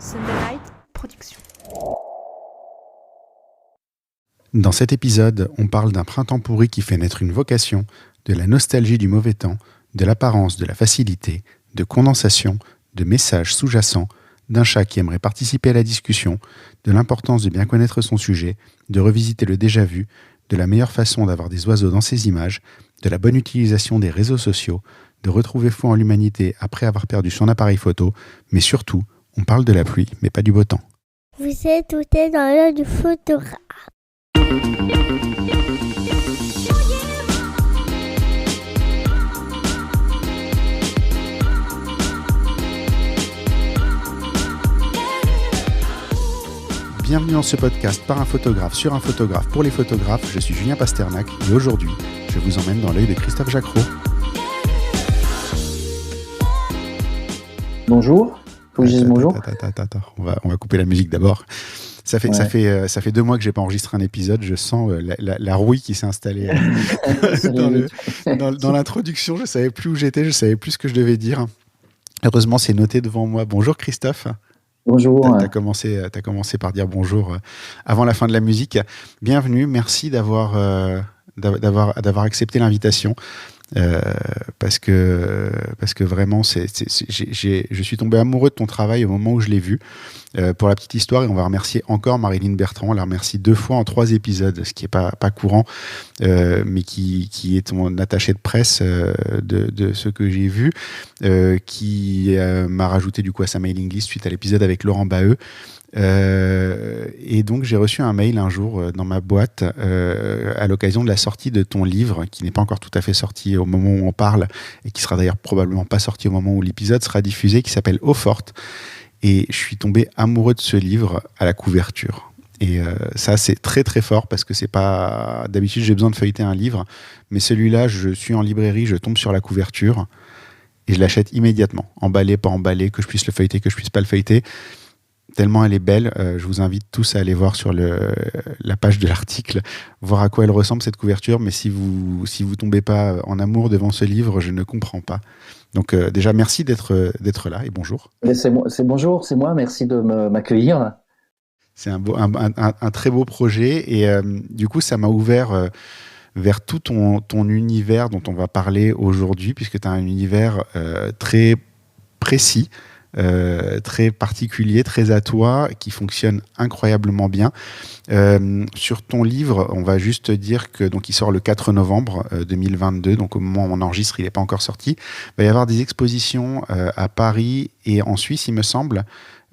Sunday Night Production. Dans cet épisode, on parle d'un printemps pourri qui fait naître une vocation, de la nostalgie du mauvais temps, de l'apparence de la facilité, de condensation, de messages sous-jacents, d'un chat qui aimerait participer à la discussion, de l'importance de bien connaître son sujet, de revisiter le déjà-vu, de la meilleure façon d'avoir des oiseaux dans ses images, de la bonne utilisation des réseaux sociaux, de retrouver foi en l'humanité après avoir perdu son appareil photo, mais surtout, on parle de la pluie, mais pas du beau temps. Vous êtes tout dans l'œil du photographe. Bienvenue dans ce podcast par un photographe sur un photographe pour les photographes. Je suis Julien Pasternak et aujourd'hui, je vous emmène dans l'œil de Christophe Jacquereau. Bonjour. Faut que je dise bonjour. On va couper la musique d'abord. Ça fait 2 mois que j'ai pas enregistré un épisode. Je sens la rouille qui s'est installée dans l'introduction. Je savais plus où j'étais, je savais plus ce que je devais dire. Heureusement, c'est noté devant moi. Bonjour Christophe. Bonjour. T'as commencé par dire bonjour avant la fin de la musique. Bienvenue. Merci d'avoir accepté l'invitation. Parce que vraiment je suis tombé amoureux de ton travail au moment où je l'ai vu. Pour la petite histoire, et on va remercier encore Marilyn Bertrand. On la remercie 2 fois en 3 épisodes, ce qui est pas courant, mais qui est ton attaché de presse de ce que j'ai vu, qui m'a rajouté du coup à sa mailing list suite à l'épisode avec Laurent Baheux. Et donc j'ai reçu un mail un jour dans ma boîte à l'occasion de la sortie de ton livre, qui n'est pas encore tout à fait sorti au moment où on parle et qui sera d'ailleurs probablement pas sorti au moment où l'épisode sera diffusé, qui s'appelle Eau forte. Et je suis tombé amoureux de ce livre à la couverture. Et ça, c'est très très fort parce que c'est pas... D'habitude, j'ai besoin de feuilleter un livre, mais celui-là, je suis en librairie, je tombe sur la couverture et je l'achète immédiatement. Emballé, pas emballé, que je puisse le feuilleter, que je puisse pas le feuilleter. Tellement elle est belle, je vous invite tous à aller voir sur la page de l'article, voir à quoi elle ressemble cette couverture, mais si vous tombez pas en amour devant ce livre, je ne comprends pas. Donc déjà, merci d'être là et bonjour. Bonjour, c'est moi, merci de m'accueillir. C'est un très beau projet et du coup, ça m'a ouvert vers tout ton univers dont on va parler aujourd'hui, puisque tu as un univers très précis, très particulier, très à toi, qui fonctionne incroyablement bien. Sur ton livre, on va juste dire que donc il sort le 4 novembre 2022, donc au moment où on enregistre, il n'est pas encore sorti. Il va y avoir des expositions à Paris et en Suisse, il me semble.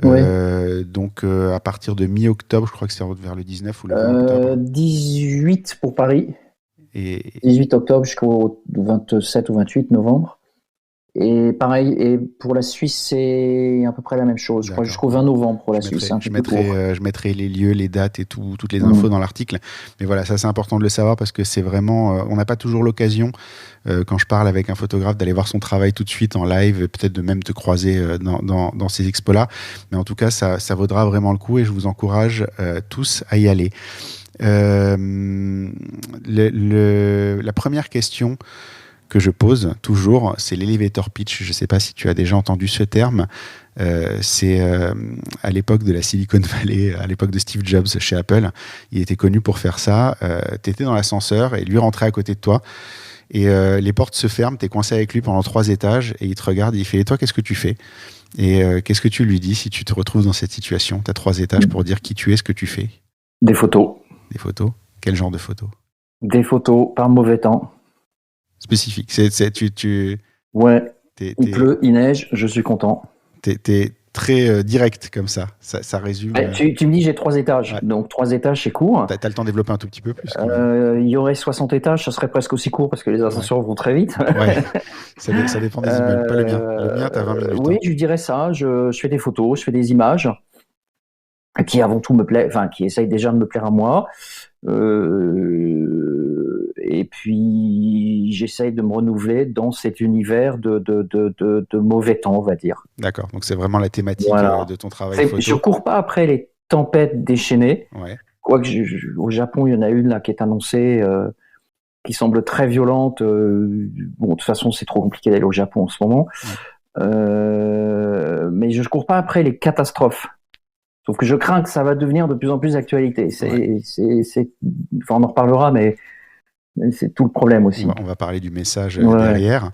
Ouais. Donc à partir de mi-octobre, je crois que c'est vers le 19 ou le 20 octobre. 18 pour Paris. Et 18 octobre jusqu'au 27 ou 28 novembre. Et pareil, et pour la Suisse, c'est à peu près la même chose. Je crois jusqu'au 20 novembre pour la Suisse. Je mettrai les lieux, les dates et toutes les infos dans l'article. Mais voilà, ça c'est important de le savoir parce que c'est vraiment... on n'a pas toujours l'occasion, quand je parle avec un photographe, d'aller voir son travail tout de suite en live, peut-être de même te croiser dans ces expos-là. Mais en tout cas, ça vaudra vraiment le coup et je vous encourage tous à y aller. La première question que je pose toujours, c'est l'elevator pitch. Je ne sais pas si tu as déjà entendu ce terme. C'est à l'époque de la Silicon Valley, à l'époque de Steve Jobs chez Apple. Il était connu pour faire ça. Tu étais dans l'ascenseur et lui rentrait à côté de toi. Et les portes se ferment, tu es coincé avec lui pendant 3 étages et il te regarde et il fait « Et toi, qu'est-ce que tu fais ?» Et qu'est-ce que tu lui dis si tu te retrouves dans cette situation ? Tu as 3 étages pour dire qui tu es, ce que tu fais. Des photos. Des photos ? Quel genre de photos ? Des photos par mauvais temps. Spécifique. Ouais. Il pleut, il neige, je suis content. T'es très direct comme ça. Ça résume. Tu me dis j'ai 3 étages. Ouais. Donc 3 étages, c'est court. T'as le temps de développer un tout petit peu plus. Il y aurait 60 étages, ça serait presque aussi court parce que les ascenseurs vont très vite. Ouais. Ça dépend des immeubles, pas le mien. Le mien, t'as 20 minutes. Oui, je dirais ça. Je fais des photos, je fais des images qui avant tout me plaît, enfin qui essayent déjà de me plaire à moi. Et puis j'essaye de me renouveler dans cet univers de mauvais temps, on va dire. D'accord, donc c'est vraiment la thématique de ton travail photo. Je cours pas après les tempêtes déchaînées. Ouais. Quoique au Japon, il y en a une là qui est annoncée, qui semble très violente. Bon, de toute façon, c'est trop compliqué d'aller au Japon en ce moment. Ouais. Mais je ne cours pas après les catastrophes. Sauf que je crains que ça va devenir de plus en plus d'actualité. Enfin, on en reparlera, mais c'est tout le problème aussi. On va parler du message derrière.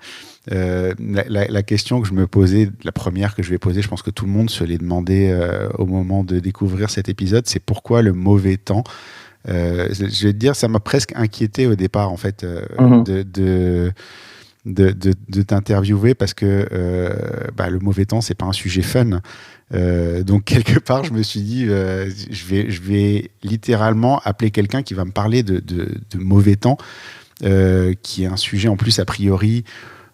La question que je me posais, la première que je vais poser, je pense que tout le monde se l'est demandé au moment de découvrir cet épisode, c'est pourquoi le mauvais temps. Je vais te dire, ça m'a presque inquiété au départ, en fait, de t'interviewer parce que le mauvais temps, c'est pas un sujet fun. Donc quelque part, je me suis dit, je vais littéralement appeler quelqu'un qui va me parler de mauvais temps, qui est un sujet en plus a priori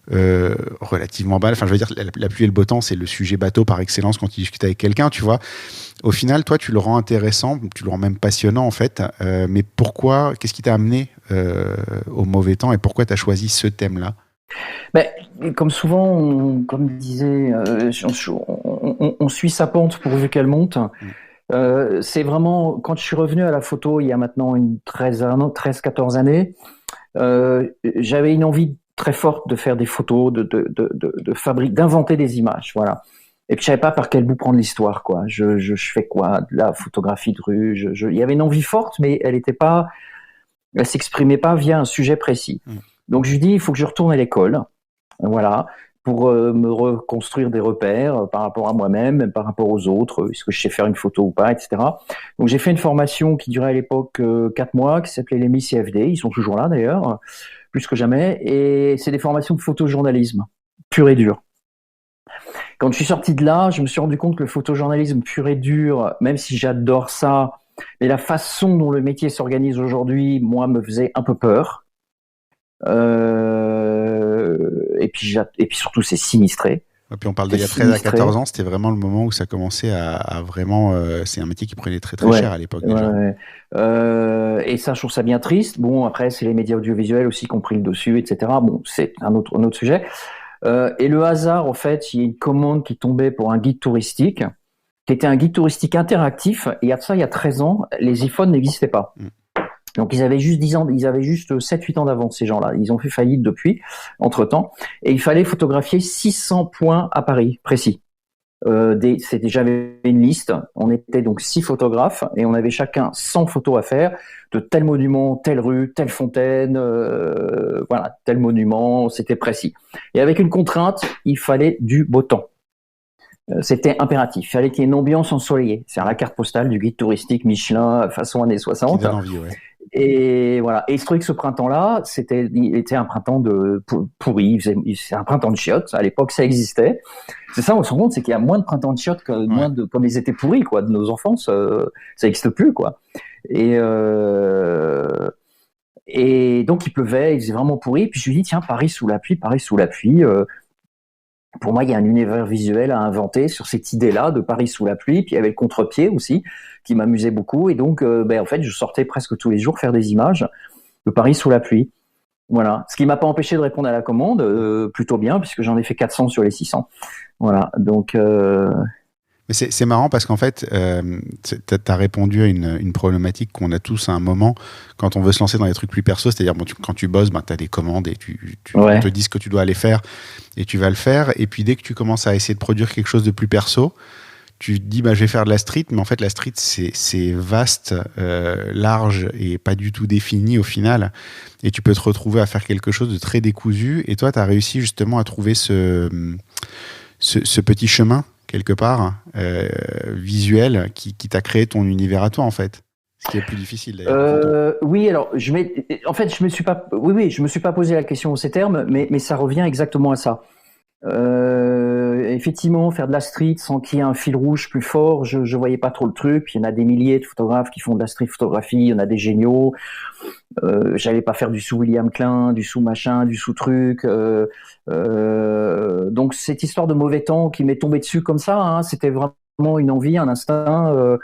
relativement banal. Enfin, je veux dire, la pluie et le beau temps, c'est le sujet bateau par excellence quand tu discutes avec quelqu'un, tu vois. Au final, toi, tu le rends intéressant, tu le rends même passionnant en fait. Mais pourquoi, qu'est-ce qui t'a amené au mauvais temps et pourquoi tu as choisi ce thème-là? Comme souvent, comme disait, on suit sa pente pourvu qu'elle monte. C'est vraiment, quand je suis revenu à la photo il y a maintenant 13-14 années, j'avais une envie très forte de faire des photos, d'inventer des images, voilà. Et puis je savais pas par quel bout prendre l'histoire, quoi. Je fais quoi? De la photographie de rue. Il y avait une envie forte, mais elle s'exprimait pas via un sujet précis. Donc je lui dis, il faut que je retourne à l'école, voilà, pour me reconstruire des repères par rapport à moi-même, par rapport aux autres, est-ce que je sais faire une photo ou pas, etc. Donc j'ai fait une formation qui durait à l'époque 4 mois, qui s'appelait l'EMI CFD, ils sont toujours là d'ailleurs, plus que jamais, et c'est des formations de photojournalisme, pur et dur. Quand je suis sorti de là, je me suis rendu compte que le photojournalisme pur et dur, même si j'adore ça, mais la façon dont le métier s'organise aujourd'hui, moi, me faisait un peu peur. Et puis surtout, c'est sinistré. Et puis on parle d'il y a 13 à 14 ans, c'était vraiment le moment où ça commençait à vraiment... c'est un métier qui prenait très très cher à l'époque déjà. Et ça, je trouve ça bien triste. Bon, après, c'est les médias audiovisuels aussi qui ont pris le dessus, etc. Bon, c'est un autre sujet. Et le hasard, en fait, il y a une commande qui tombait pour un guide touristique, qui était un guide touristique interactif. Et il y a 13 ans, les iPhones n'existaient pas. Donc ils avaient juste 10 ans, ils avaient juste 7-8 ans d'avance, ces gens-là. Ils ont fait faillite depuis, entre-temps. Et il fallait photographier 600 points à Paris, précis. J'avais une liste. On était donc 6 photographes et on avait chacun 100 photos à faire de tel monument, telle rue, telle fontaine, voilà, tel monument. C'était précis. Et avec une contrainte, il fallait du beau temps. C'était impératif. Il fallait qu'il y ait une ambiance ensoleillée. C'est la carte postale du guide touristique Michelin façon années 60. Qui donne envie, ouais. Et voilà. Et il se trouvait que ce printemps-là, il était un printemps de pourri. C'est un printemps de chiottes. À l'époque, ça existait. C'est ça, on se rend compte, c'est qu'il y a moins de printemps de chiottes que moins de, comme ils étaient pourris, quoi, de nos enfances. Ça n'existe plus, quoi. Et donc, il pleuvait, il faisait vraiment pourri. Puis je lui dis, tiens, Paris sous la pluie. Pour moi, il y a un univers visuel à inventer sur cette idée-là de Paris sous la pluie. Puis il y avait le contre-pied aussi, qui m'amusait beaucoup. Et donc, en fait, je sortais presque tous les jours faire des images de Paris sous la pluie. Voilà. Ce qui m'a pas empêché de répondre à la commande, plutôt bien, puisque j'en ai fait 400 sur les 600. Voilà. Donc... Mais c'est marrant parce qu'en fait, tu as répondu à une problématique qu'on a tous à un moment quand on veut se lancer dans des trucs plus perso. C'est-à-dire, quand tu bosses, tu as des commandes et on te dit ce que tu dois aller faire et tu vas le faire. Et puis, dès que tu commences à essayer de produire quelque chose de plus perso, tu te dis, je vais faire de la street. Mais en fait, la street, c'est vaste, large et pas du tout défini au final. Et tu peux te retrouver à faire quelque chose de très décousu. Et toi, tu as réussi justement à trouver ce petit chemin quelque part, visuel, qui t'a créé ton univers à toi, en fait. Ce qui est plus difficile, d'ailleurs. Oui, alors, je me suis pas posé la question en ces termes, mais ça revient exactement à ça. Effectivement, faire de la street sans qu'il y ait un fil rouge plus fort, je voyais pas trop le truc. Puis il y en a des milliers de photographes qui font de la street photographie, il y en a des géniaux. J'allais pas faire du sous William Klein, du sous machin, du sous truc. Donc cette histoire de mauvais temps qui m'est tombée dessus comme ça, hein, c'était vraiment une envie, un instinct.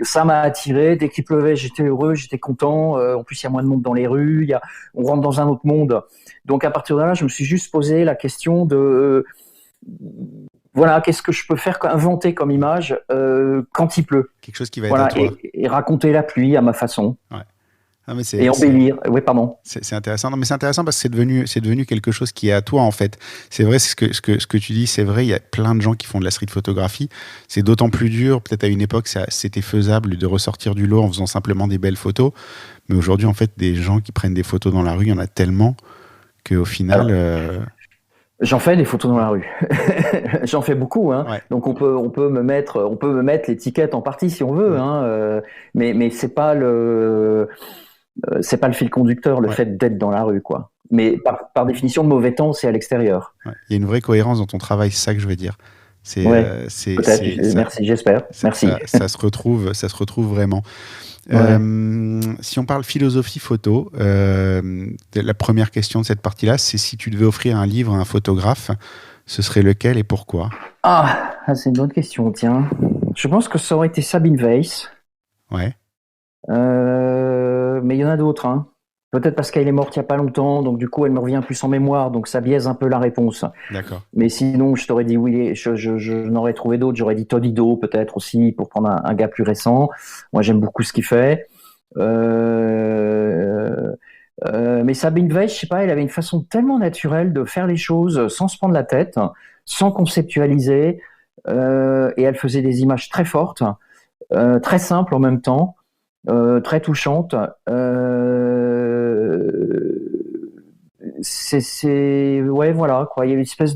Ça m'a attiré. Dès qu'il pleuvait, j'étais heureux, j'étais content. En plus, il y a moins de monde dans les rues. On rentre dans un autre monde. Donc à partir de là, je me suis juste posé la question de voilà, qu'est-ce que je peux faire, inventer comme image quand il pleut. Quelque chose qui va être à toi. Et raconter la pluie à ma façon. Ouais. Ah, mais et embellir. Oui, pardon. c'est intéressant. Non, mais c'est intéressant parce que c'est devenu quelque chose qui est à toi, en fait. C'est vrai, ce que tu dis, c'est vrai, il y a plein de gens qui font de la street photographie. C'est d'autant plus dur. Peut-être à une époque, c'était faisable de ressortir du lot en faisant simplement des belles photos. Mais aujourd'hui, en fait, des gens qui prennent des photos dans la rue, il y en a tellement qu'au final. J'en fais des photos dans la rue. J'en fais beaucoup, hein. Ouais. Donc on peut me mettre l'étiquette en partie si on veut, hein. Mais c'est pas le fil conducteur, le fait d'être dans la rue, quoi. Mais par définition, le mauvais temps, c'est à l'extérieur. Ouais. Il y a une vraie cohérence dans ton travail, c'est ça que je veux dire. Peut-être. Merci, j'espère. Merci. Ça se retrouve vraiment. Ouais. Si on parle philosophie photo, la première question de cette partie-là, c'est si tu devais offrir un livre à un photographe, ce serait lequel et pourquoi? C'est une bonne question, tiens. Je pense que ça aurait été Sabine Weiss. Ouais. Mais il y en a d'autres, hein. Peut-être parce qu'elle est morte il n'y a pas longtemps, donc du coup elle me revient plus en mémoire, donc ça biaise un peu la réponse. D'accord. Mais sinon, je t'aurais dit oui, je n'aurais trouvé d'autres. J'aurais dit Todd Ido peut-être aussi pour prendre un gars plus récent. Moi, j'aime beaucoup ce qu'il fait. Mais Sabine Weiss, je sais pas, elle avait une façon tellement naturelle de faire les choses sans se prendre la tête, sans conceptualiser, et elle faisait des images très fortes, très simples en même temps, très touchantes. Ouais, voilà, quoi. Il y avait une espèce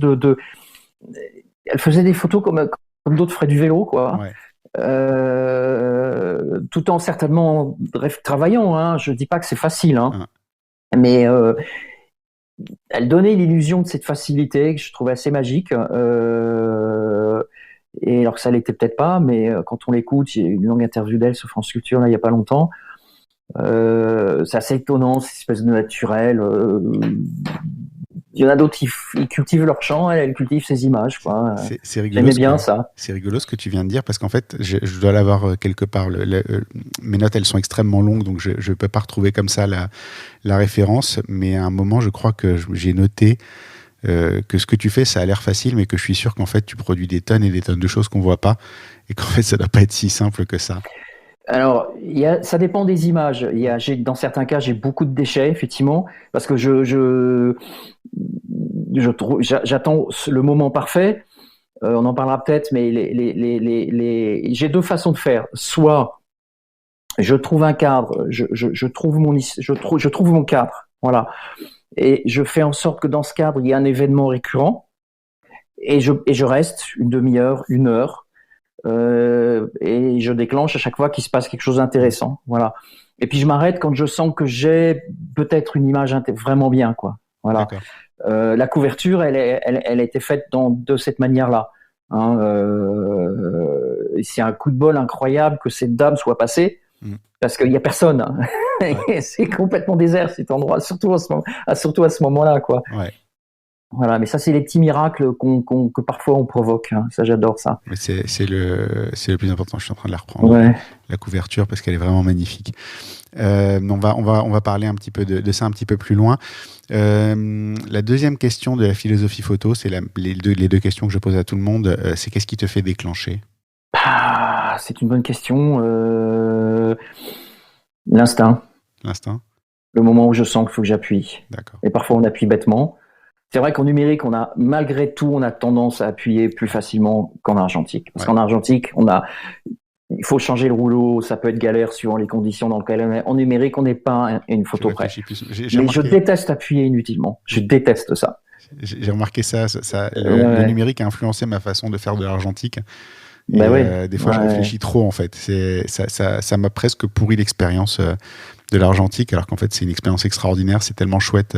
elle faisait des photos comme d'autres feraient du vélo, quoi. Ouais. Tout en certainement travaillant, hein. Je dis pas que c'est facile, hein. Mais elle donnait l'illusion de cette facilité que je trouvais assez magique. Et alors que ça l'était peut-être pas, mais quand on l'écoute, il y a eu une longue interview d'elle sur France Culture là il y a pas longtemps. C'est assez étonnant, cette espèce de naturel. Il y en a d'autres qui cultivent leur champ, elle cultive ses images, quoi. C'est rigolo. J'aimais bien ça. C'est rigolo ce que tu viens de dire parce qu'en fait, je dois l'avoir quelque part. Mes notes, elles sont extrêmement longues, donc je ne peux pas retrouver comme ça la référence. Mais à un moment, je crois que j'ai noté que ce que tu fais, ça a l'air facile, mais que je suis sûr qu'en fait, tu produis des tonnes et des tonnes de choses qu'on voit pas et qu'en fait, ça doit pas être si simple que ça. Alors, ça dépend des images. Dans certains cas, j'ai beaucoup de déchets, effectivement, parce que j'attends le moment parfait. On en parlera peut-être, mais j'ai deux façons de faire. Soit je trouve un cadre, je trouve mon cadre, voilà, et je fais en sorte que dans ce cadre, il y ait un événement récurrent, et je reste une demi-heure, une heure. Et je déclenche à chaque fois qu'il se passe quelque chose d'intéressant, voilà. Et puis je m'arrête quand je sens que j'ai peut-être une image vraiment bien, quoi. Voilà. La couverture, elle a été faite de cette manière-là. Hein, c'est un coup de bol incroyable que cette dame soit passée, parce qu'il y a personne. Hein. Ouais. C'est complètement désert cet endroit, surtout à ce moment-là, quoi. Ouais. Voilà, mais ça, c'est les petits miracles que parfois on provoque. Hein. Ça, j'adore ça. Mais c'est le plus important. Je suis en train de la reprendre. Ouais. La couverture, parce qu'elle est vraiment magnifique. On va parler un petit peu de ça un petit peu plus loin. La deuxième question de la philosophie photo, c'est les deux questions que je pose à tout le monde. C'est qu'est-ce qui te fait déclencher? C'est une bonne question. L'instinct. L'instinct. Le moment où je sens qu'il faut que j'appuie. D'accord. Et parfois, on appuie bêtement. C'est vrai qu'en numérique, malgré tout, on a tendance à appuyer plus facilement qu'en argentique. Parce qu'en argentique, il faut changer le rouleau, ça peut être galère suivant les conditions dans lesquelles on est. En numérique, on n'est pas une photo près. Mais je déteste appuyer inutilement. Je déteste ça. J'ai remarqué ça. Le numérique a influencé ma façon de faire de l'argentique. Et des fois, je réfléchis trop, en fait. Ça m'a presque pourri l'expérience de l'argentique, alors qu'en fait, c'est une expérience extraordinaire. C'est tellement chouette.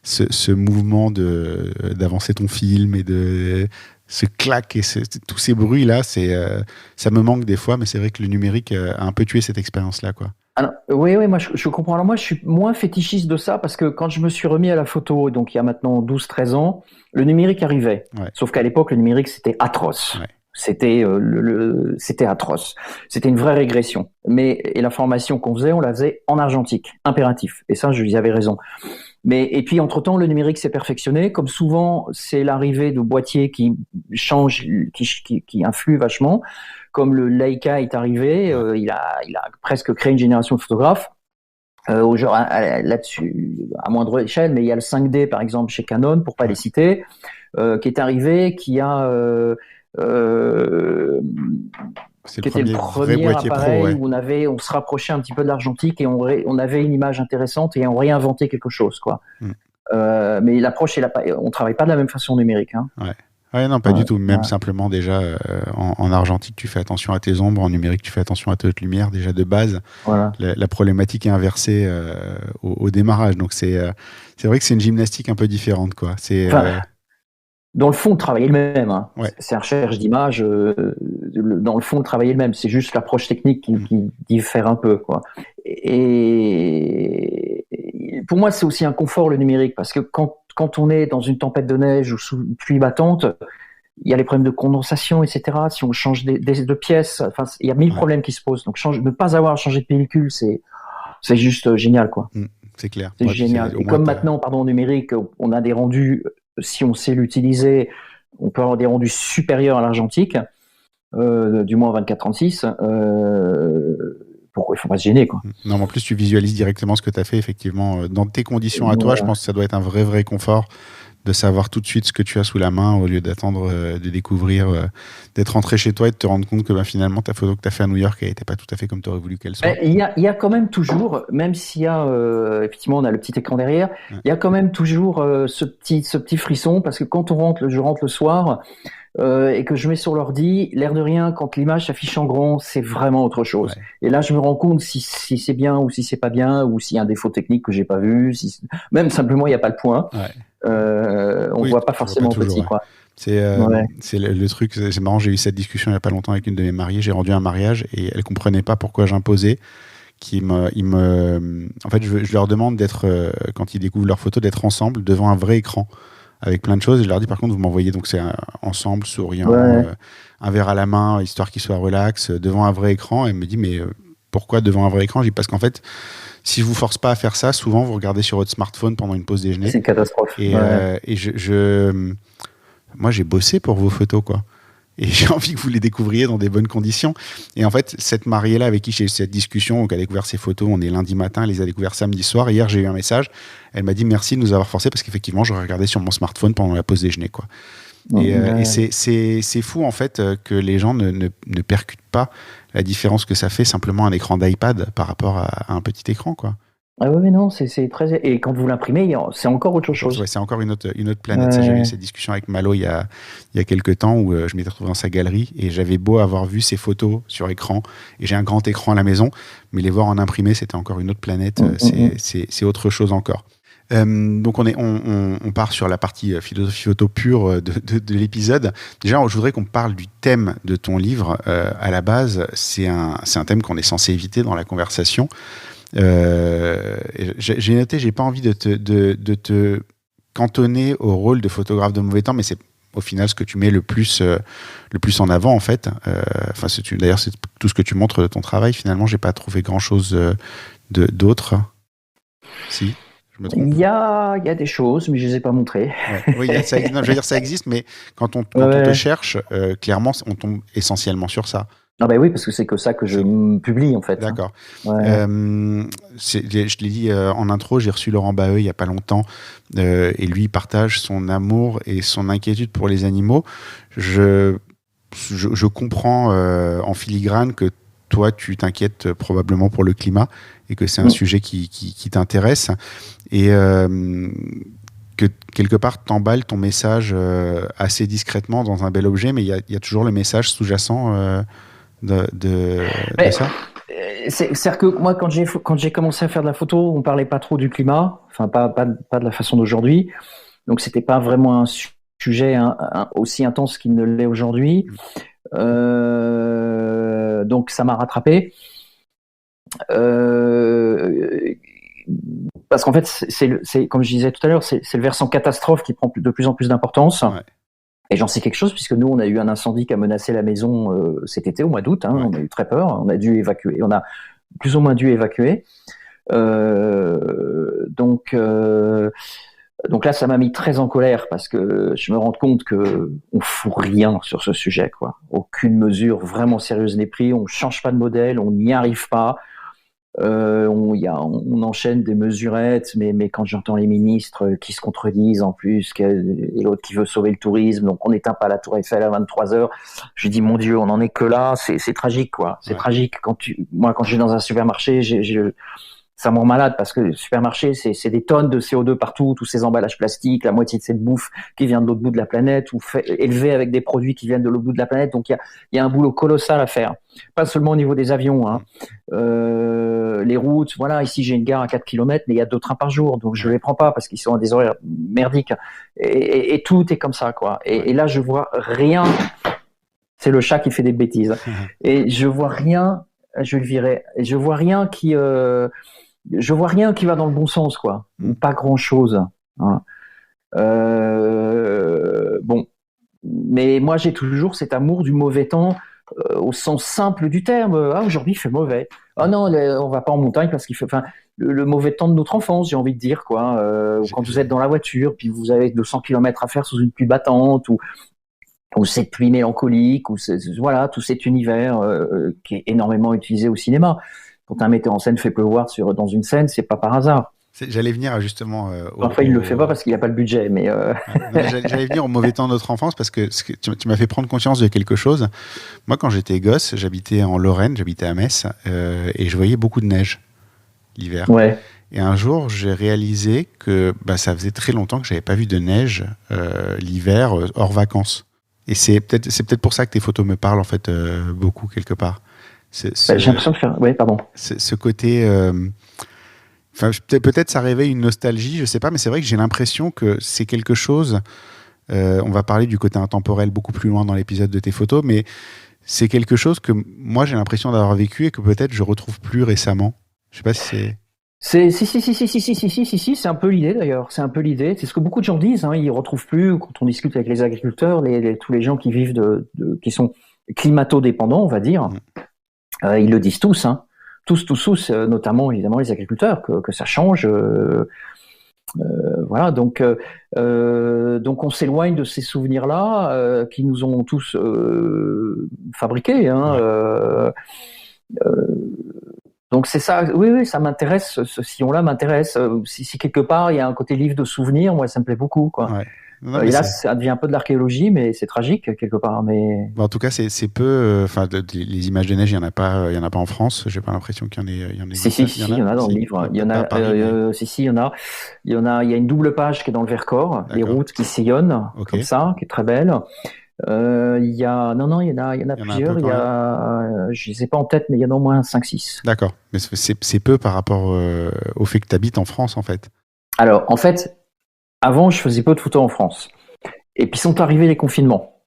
Ce mouvement d'avancer ton film et de ce clac et tous ces bruits là, ça me manque des fois, mais c'est vrai que le numérique a un peu tué cette expérience là, quoi. Alors, oui, moi je comprends. Alors moi je suis moins fétichiste de ça parce que quand je me suis remis à la photo, donc il y a maintenant 12-13 ans, le numérique arrivait. Ouais. Sauf qu'à l'époque le numérique c'était atroce. Ouais. C'était atroce. C'était une vraie régression. Et la formation qu'on faisait, on la faisait en argentique, impératif. Et ça, je lui avais raison. Et puis, entre-temps, le numérique s'est perfectionné. Comme souvent, c'est l'arrivée de boîtiers qui changent, qui influent vachement. Comme le Leica est arrivé, il a presque créé une génération de photographes. là-dessus, à moindre échelle, mais il y a le 5D par exemple chez Canon, pour pas les citer, qui est arrivé, qui était le premier appareil où on se rapprochait un petit peu de l'argentique et on avait une image intéressante et on réinventait quelque chose, quoi. Mais l'approche, on travaille pas de la même façon numérique. Hein. Ouais, non, pas du tout. Même simplement déjà en argentique, tu fais attention à tes ombres, en numérique, tu fais attention à tes hautes lumières. Déjà de base, la problématique est inversée au démarrage. Donc c'est vrai que c'est une gymnastique un peu différente, quoi. Dans le fond, le travail est le même. Hein. C'est une recherche d'image. Dans le fond, le travail est le même. C'est juste l'approche technique qui diffère un peu, quoi. Et pour moi, c'est aussi un confort, le numérique, parce que quand on est dans une tempête de neige ou sous une pluie battante, il y a les problèmes de condensation, etc. Si on change de pièces, enfin, il y a 1000 problèmes qui se posent. Donc, ne pas avoir changé de pellicule, c'est juste génial, quoi. C'est clair. C'est génial. Et comme maintenant, en numérique, on a des rendus, si on sait l'utiliser, on peut avoir des rendus supérieurs à l'argentique, du moins 24-36. Pourquoi il ne faut pas se gêner, quoi. Non, mais en plus, tu visualises directement ce que tu as fait, effectivement. Dans tes conditions à toi, je pense que ça doit être un vrai confort de savoir tout de suite ce que tu as sous la main au lieu d'attendre de découvrir, d'être rentré chez toi et de te rendre compte que finalement, ta photo que tu as fait à New York, elle n'était pas tout à fait comme tu aurais voulu qu'elle soit. Il y a quand même toujours, même s'il y a, effectivement, on a le petit écran derrière, il y a quand même toujours ce petit frisson, parce que quand je rentre le soir, et que je mets sur l'ordi, l'air de rien, quand l'image s'affiche en grand, c'est vraiment autre chose. Et là, je me rends compte si c'est bien ou si c'est pas bien, ou s'il y a un défaut technique que j'ai pas vu, même simplement il n'y a pas le point. On voit pas forcément petit, quoi. C'est le truc, c'est marrant, j'ai eu cette discussion il y a pas longtemps avec une de mes mariées, j'ai rendu un mariage et elle comprenait pas pourquoi j'imposais en fait, je leur demande d'être, quand ils découvrent leurs photos, d'être ensemble devant un vrai écran avec plein de choses. Et je leur dis, par contre, vous m'envoyez donc c'est ensemble, souriant, un verre à la main, histoire qu'ils soient relax, devant un vrai écran. Et elle me dit, mais pourquoi devant un vrai écran? Je dis, parce qu'en fait, si je vous force pas à faire ça, souvent vous regardez sur votre smartphone pendant une pause déjeuner. C'est une catastrophe. Et moi, j'ai bossé pour vos photos, quoi. Et j'ai envie que vous les découvriez dans des bonnes conditions. Et en fait, cette mariée-là avec qui j'ai eu cette discussion, qui a découvert ses photos, on est lundi matin, elle les a découvertes samedi soir. Hier, j'ai eu un message. Elle m'a dit merci de nous avoir forcé parce qu'effectivement, j'aurais regardé sur mon smartphone pendant la pause déjeuner, quoi. Et c'est fou, en fait, que les gens ne percutent pas la différence que ça fait simplement un écran d'iPad par rapport à un petit écran, quoi. Ah oui, non, c'est très... Et quand vous l'imprimez, c'est encore autre chose. Ouais, c'est encore une autre planète. Ça, j'avais eu cette discussion avec Malo il y a quelques temps où je m'étais retrouvé dans sa galerie et j'avais beau avoir vu ses photos sur écran, et j'ai un grand écran à la maison, mais les voir en imprimé, c'était encore une autre planète. C'est autre chose encore. Donc on part sur la partie philosophie photo pure de l'épisode. Déjà, je voudrais qu'on parle du thème de ton livre. À la base, c'est un thème qu'on est censé éviter dans la conversation. J'ai noté, j'ai pas envie de te cantonner au rôle de photographe de mauvais temps, mais c'est au final ce que tu mets le plus en avant, en fait. D'ailleurs, c'est tout ce que tu montres de ton travail. Finalement, j'ai pas trouvé grand chose d'autre. Si, je me trompe. Il y a des choses, mais je les ai pas montrées. Oui, je veux dire, ça existe, mais quand on te cherche, clairement, on tombe essentiellement sur ça. Ah ben oui, parce que c'est que ça que je publie, en fait. D'accord. Je l'ai dit en intro, j'ai reçu Laurent Baheux il n'y a pas longtemps, et lui il partage son amour et son inquiétude pour les animaux. Je comprends en filigrane que toi tu t'inquiètes probablement pour le climat et que c'est un sujet qui t'intéresse, et que quelque part t'emballes ton message assez discrètement dans un bel objet, mais il y a toujours le message sous-jacent de ça. C'est-à-dire que moi, quand j'ai commencé à faire de la photo, on parlait pas trop du climat, enfin pas de la façon d'aujourd'hui, donc c'était pas vraiment un sujet aussi intense qu'il ne l'est aujourd'hui. Donc ça m'a rattrapé. Parce qu'en fait, c'est comme je disais tout à l'heure, c'est le versant catastrophe qui prend de plus en plus d'importance. Ouais. Et j'en sais quelque chose, puisque nous, on a eu un incendie qui a menacé la maison cet été, au mois d'août. On a eu très peur. On a dû évacuer. On a plus ou moins dû évacuer. Donc là, ça m'a mis très en colère, parce que je me rends compte que on fout rien sur ce sujet, quoi. Aucune mesure vraiment sérieuse n'est prise. On change pas de modèle. On n'y arrive pas. On enchaîne des mesurettes, mais quand j'entends les ministres qui se contredisent en plus, et l'autre qui veut sauver le tourisme, donc on n'éteint pas la Tour Eiffel à 23h, je dis mon Dieu, on en est que là, c'est tragique quoi. C'est tragique. Quand je vais dans un supermarché, ça me rend malade parce que le supermarché, c'est des tonnes de CO2 partout, tous ces emballages plastiques, la moitié de cette bouffe qui vient de l'autre bout de la planète ou élevée avec des produits qui viennent de l'autre bout de la planète. Donc il y a un boulot colossal à faire. Pas seulement au niveau des avions, hein. Les routes, voilà, ici j'ai une gare à 4 km, mais il y a 2 trains par jour, donc je les prends pas parce qu'ils sont à des horaires merdiques. Et tout est comme ça, quoi. Et là, je vois rien. C'est le chat qui fait des bêtises. Et je vois rien, je le virai. Et je vois rien qui va dans le bon sens, quoi. Pas grand-chose. Hein. Bon, mais moi j'ai toujours cet amour du mauvais temps au sens simple du terme. Aujourd'hui il fait mauvais. Ah non, on va pas en montagne parce qu'il fait. Enfin, le mauvais temps de notre enfance, j'ai envie de dire, quoi. Quand vous êtes dans la voiture, puis vous avez 200 km à faire sous une pluie battante, ou cette pluie mélancolique, ou voilà, tout cet univers qui est énormément utilisé au cinéma. Quand un metteur en scène fait pleuvoir dans une scène, c'est pas par hasard. J'allais venir justement. Parfois, il le fait pas parce qu'il n'a pas le budget, mais. J'allais venir au mauvais temps de notre enfance parce que tu m'as fait prendre conscience de quelque chose. Moi, quand j'étais gosse, j'habitais en Lorraine, j'habitais à Metz, et je voyais beaucoup de neige l'hiver. Ouais. Et un jour, j'ai réalisé que ça faisait très longtemps que j'avais pas vu de neige l'hiver hors vacances. Et c'est peut-être pour ça que tes photos me parlent en fait beaucoup quelque part. J'ai l'impression de faire. Oui, pardon. Ce côté. Enfin, peut-être ça réveille une nostalgie, je sais pas, mais c'est vrai que j'ai l'impression que c'est quelque chose. On va parler du côté intemporel beaucoup plus loin dans l'épisode de tes photos, mais c'est quelque chose que moi j'ai l'impression d'avoir vécu et que peut-être je retrouve plus récemment. Je sais pas si c'est. Si, c'est un peu l'idée d'ailleurs. C'est un peu l'idée. C'est ce que beaucoup de gens disent. Hein. Ils retrouvent plus quand on discute avec les agriculteurs, tous les gens qui vivent qui sont climato-dépendants, on va dire. Ils le disent tous. Hein. Tous, notamment évidemment les agriculteurs, que ça change. Voilà, donc on s'éloigne de ces souvenirs-là qui nous ont tous fabriqués. Hein, donc c'est ça, oui, ça m'intéresse, ce sillon-là m'intéresse. Si quelque part il y a un côté livre de souvenirs, moi ça me plaît beaucoup, quoi. Ouais. Non, et là, ça devient un peu de l'archéologie, mais c'est tragique quelque part. Mais en tout cas, c'est peu. Enfin, les images de neige, il y en a pas en France. J'ai pas l'impression qu'il y en ait. Si, il y en a dans le livre. Il y en a. Il y en a. Il y a une double page qui est dans le Vercors, les routes qui sillonnent comme ça, qui est très belle. Il y a plusieurs. Je les ai pas en tête, mais il y en a au moins 5-6. D'accord, mais c'est peu par rapport au fait que tu habites en France, en fait. Alors, en fait. Avant, je faisais peu de photos en France. Et puis sont arrivés les confinements.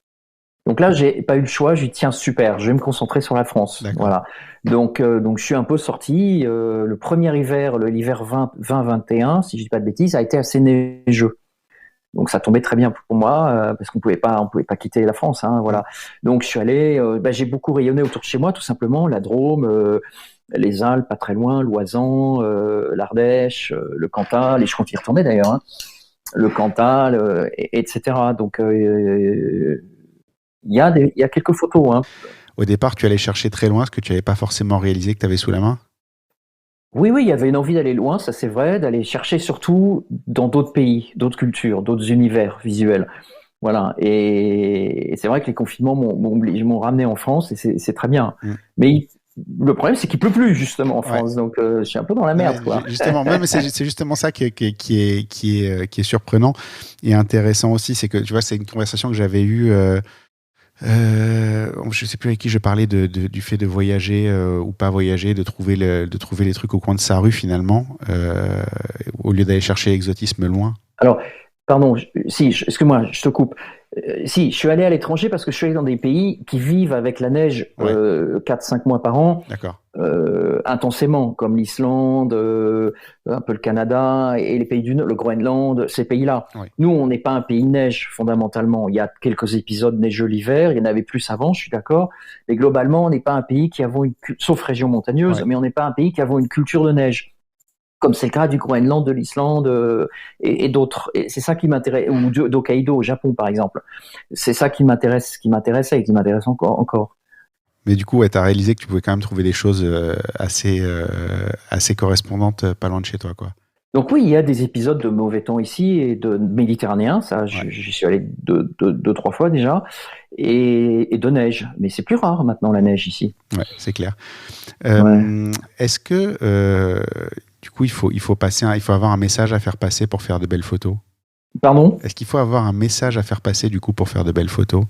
Donc là, j'ai pas eu le choix. Je dis tiens, super, je vais me concentrer sur la France. D'accord. Voilà. Donc je suis un peu sorti. Le premier hiver, l'hiver 2021, si je dis pas de bêtises, a été assez neigeux. Donc ça tombait très bien pour moi parce qu'on pouvait pas quitter la France. Hein, voilà. Donc je suis allé. J'ai beaucoup rayonné autour de chez moi, tout simplement. La Drôme. Les Alpes, pas très loin, l'Oisans, l'Ardèche, le Cantal, et je compte y retourner d'ailleurs. Hein. Le Cantal, etc. Donc il y a quelques photos. Hein. Au départ, tu allais chercher très loin ce que tu n'avais pas forcément réalisé que tu avais sous la main. Oui, il y avait une envie d'aller loin, ça c'est vrai, d'aller chercher surtout dans d'autres pays, d'autres cultures, d'autres univers visuels. Voilà. Et c'est vrai que les confinements m'ont ramené en France et c'est très bien. Mais le problème, c'est qu'il pleut plus justement en France, donc je suis un peu dans la merde, quoi. Justement, mais c'est justement ça qui est surprenant et intéressant aussi, c'est que tu vois, c'est une conversation que j'avais eue. Je sais plus avec qui je parlais du fait de voyager ou pas voyager, de trouver les trucs au coin de sa rue finalement, au lieu d'aller chercher l'exotisme loin. Alors, pardon, excuse-moi, je te coupe. Je suis allé à l'étranger parce que je suis allé dans des pays qui vivent avec la neige 4-5 mois par an. D'accord. Intensément, comme l'Islande, un peu le Canada et les pays du Nord, le Groenland, ces pays-là. Oui. Nous, on n'est pas un pays de neige, fondamentalement. Il y a quelques épisodes neigeux l'hiver, il y en avait plus avant, je suis d'accord. Mais globalement, on n'est pas un pays qui avons sauf région montagneuse, mais on n'est pas un pays qui avons une culture de neige. Comme c'est le cas du Groenland, de l'Islande et d'autres. Et c'est ça qui m'intéresse, ou d'Hokkaido au Japon, par exemple. C'est ça qui m'intéressait et qui m'intéresse encore. Mais du coup, ouais, tu as réalisé que tu pouvais quand même trouver des choses assez correspondantes pas loin de chez toi, quoi. Donc oui, il y a des épisodes de mauvais temps ici et de méditerranéen, ça, Ouais. j'y suis allé deux, trois fois déjà, et de neige. Mais c'est plus rare maintenant la neige ici. Ouais, c'est clair. Ouais. Est-ce que du coup, il faut il faut avoir un message à faire passer pour faire de belles photos? Pardon? Est-ce qu'il faut avoir un message à faire passer du coup pour faire de belles photos?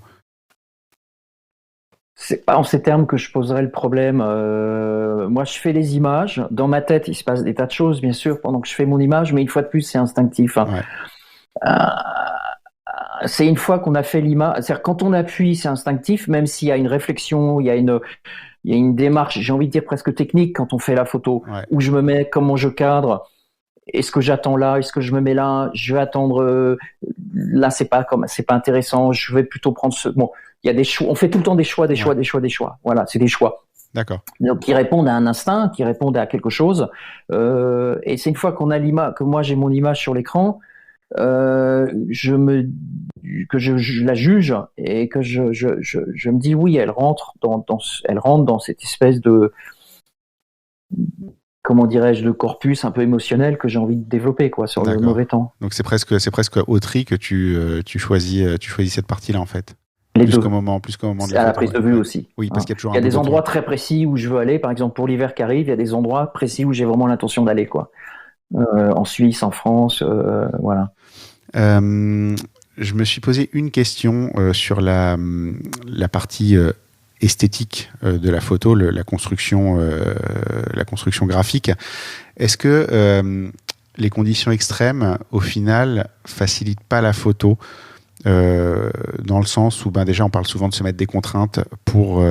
C'est pas en ces termes que je poserais le problème. Moi, je fais les images. Dans ma tête, il se passe des tas de choses, bien sûr, pendant que je fais mon image, mais une fois de plus, c'est instinctif, hein. Ouais. C'est une fois qu'on a fait l'image, c'est-à-dire quand on appuie, c'est instinctif, même s'il y a une réflexion, il y a une démarche, j'ai envie de dire presque technique quand on fait la photo, Ouais. où je me mets, comment je cadre, est-ce que j'attends là, est-ce que je me mets là, je vais attendre là, c'est pas intéressant, je vais plutôt prendre ce. Bon, il y a des choix, on fait tout le temps des choix, des choix, Ouais. des choix, des choix. Voilà, c'est des choix. D'accord. Donc, qui répondent à un instinct, qui répondent à quelque chose. Et c'est une fois qu'on a l'image, que moi j'ai mon image sur l'écran, je la juge et que je me dis oui, elle rentre dans cette espèce de, comment dirais-je, de corpus un peu émotionnel que j'ai envie de développer, quoi, sur le D'accord. mauvais temps. Donc c'est presque au tri que tu choisis cette partie-là en fait. Les Plus deux. qu'au moment de C'est la à la photo, prise de ouais. vue Ouais. aussi. Oui, parce qu'il y a toujours Il y a un des bout de endroits truc. très précis où je veux aller. Par exemple, pour l'hiver qui arrive, il y a des endroits précis où j'ai vraiment l'intention d'aller, quoi. En Suisse, en France, voilà. Je me suis posé une question sur la partie esthétique de la photo, la construction graphique. Est-ce que les conditions extrêmes, au final, facilitent pas la photo dans le sens où, déjà, on parle souvent de se mettre des contraintes pour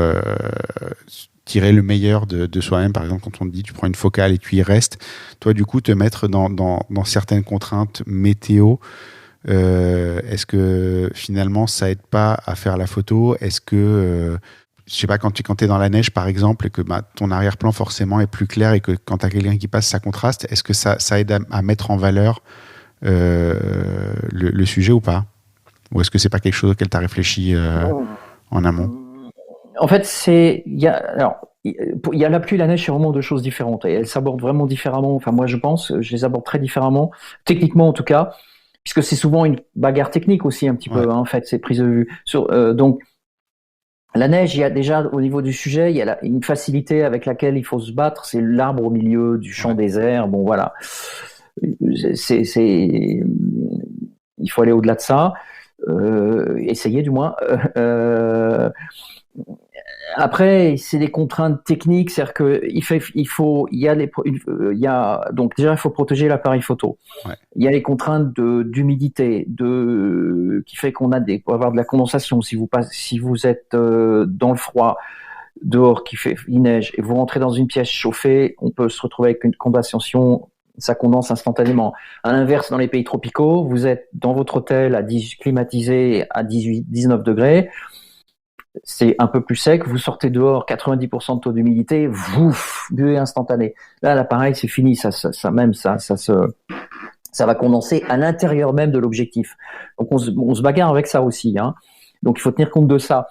tirer le meilleur de soi-même. Par exemple, quand on te dit tu prends une focale et tu y restes, toi, du coup, te mettre dans certaines contraintes météo. Est-ce que finalement ça aide pas à faire la photo? Est-ce que je sais pas, quand tu es dans la neige par exemple et que ton arrière-plan forcément est plus clair et que quand tu as quelqu'un qui passe ça contraste, est-ce que ça aide à mettre en valeur le sujet ou pas? Ou est-ce que c'est pas quelque chose auquel tu as réfléchi en amont? En fait, il y a la pluie et la neige, c'est vraiment deux choses différentes et elles s'abordent vraiment différemment. Enfin, moi, je pense, je les aborde très différemment, techniquement en tout cas, puisque c'est souvent une bagarre technique aussi un petit peu, Ouais. hein, en fait, ces prises de vue. Donc, la neige, il y a déjà au niveau du sujet, il y a une facilité avec laquelle il faut se battre, c'est l'arbre au milieu du champ désert. Bon, voilà, il faut aller au-delà de ça, essayer du moins. Après, c'est des contraintes techniques, c'est-à-dire que donc déjà il faut protéger l'appareil photo. Ouais. Il y a les contraintes d'humidité, qui fait qu'on peut avoir de la condensation si vous êtes dans le froid dehors il neige et vous rentrez dans une pièce chauffée, on peut se retrouver avec une condensation, ça condense instantanément. À l'inverse, dans les pays tropicaux, vous êtes dans votre hôtel climatisé à 19 degrés. C'est un peu plus sec, vous sortez dehors, 90% de taux d'humidité, buée instantanée. Là, l'appareil, c'est fini, ça va condenser à l'intérieur même de l'objectif. Donc, on se bagarre avec ça aussi, hein. Donc, il faut tenir compte de ça.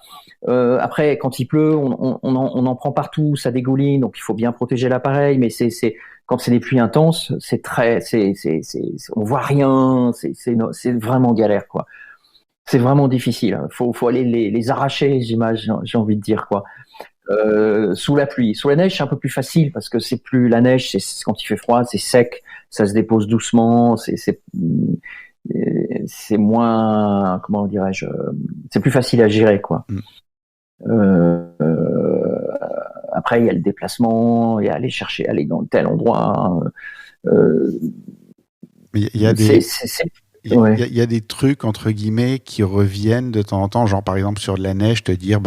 Après, quand il pleut, on en prend partout, ça dégouline, donc il faut bien protéger l'appareil, mais quand c'est des pluies intenses, on voit rien, c'est vraiment galère, quoi. C'est vraiment difficile. Faut aller les arracher, les images, j'ai envie de dire, quoi. Sous la pluie. Sous la neige, c'est un peu plus facile parce que la neige, c'est quand il fait froid, c'est sec, ça se dépose doucement, c'est moins, comment dirais-je, c'est plus facile à gérer, quoi. Après, il y a le déplacement, il y a aller dans tel endroit. Il y a des il y a des trucs entre guillemets qui reviennent de temps en temps, genre par exemple sur de la neige, te dire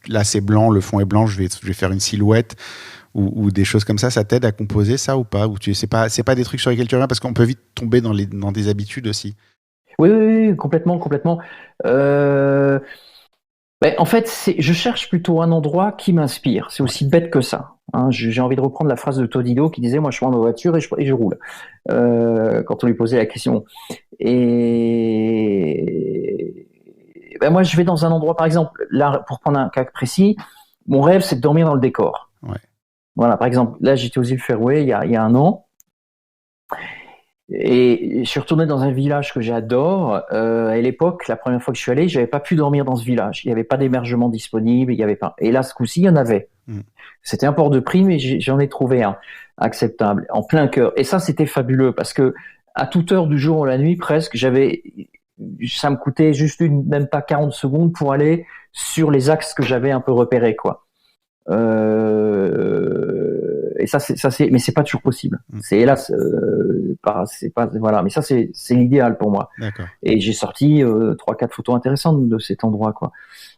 là c'est blanc, le fond est blanc, je vais faire une silhouette ou des choses comme ça t'aide à composer ça ou pas? Ou c'est pas des trucs sur lesquels tu reviens parce qu'on peut vite tomber dans des habitudes aussi. Oui, complètement. En fait, je cherche plutôt un endroit qui m'inspire. C'est aussi bête que ça. Hein. J'ai envie de reprendre la phrase de Todido qui disait « Moi, je prends ma voiture et je roule ». Quand on lui posait la question. Et moi, je vais dans un endroit, par exemple, là, pour prendre un cas précis, mon rêve, c'est de dormir dans le décor. Ouais. Voilà, par exemple, là, j'étais aux îles Féroé il y a un an. Et je suis retourné dans un village que j'adore. À l'époque, la première fois que je suis allé, j'avais pas pu dormir dans ce village. Il n'y avait pas d'hébergement disponible, il y avait pas. Et là, ce coup-ci, il y en avait. C'était un port de prix, mais j'en ai trouvé un acceptable, en plein cœur. Et ça, c'était fabuleux parce que à toute heure du jour ou la nuit, presque, ça me coûtait juste même pas 40 secondes pour aller sur les axes que j'avais un peu repérés, quoi. Et ça, mais c'est pas toujours possible. C'est hélas, voilà. Mais ça, c'est l'idéal pour moi. D'accord. Et j'ai sorti 3-4 photos intéressantes de cet endroit, quoi.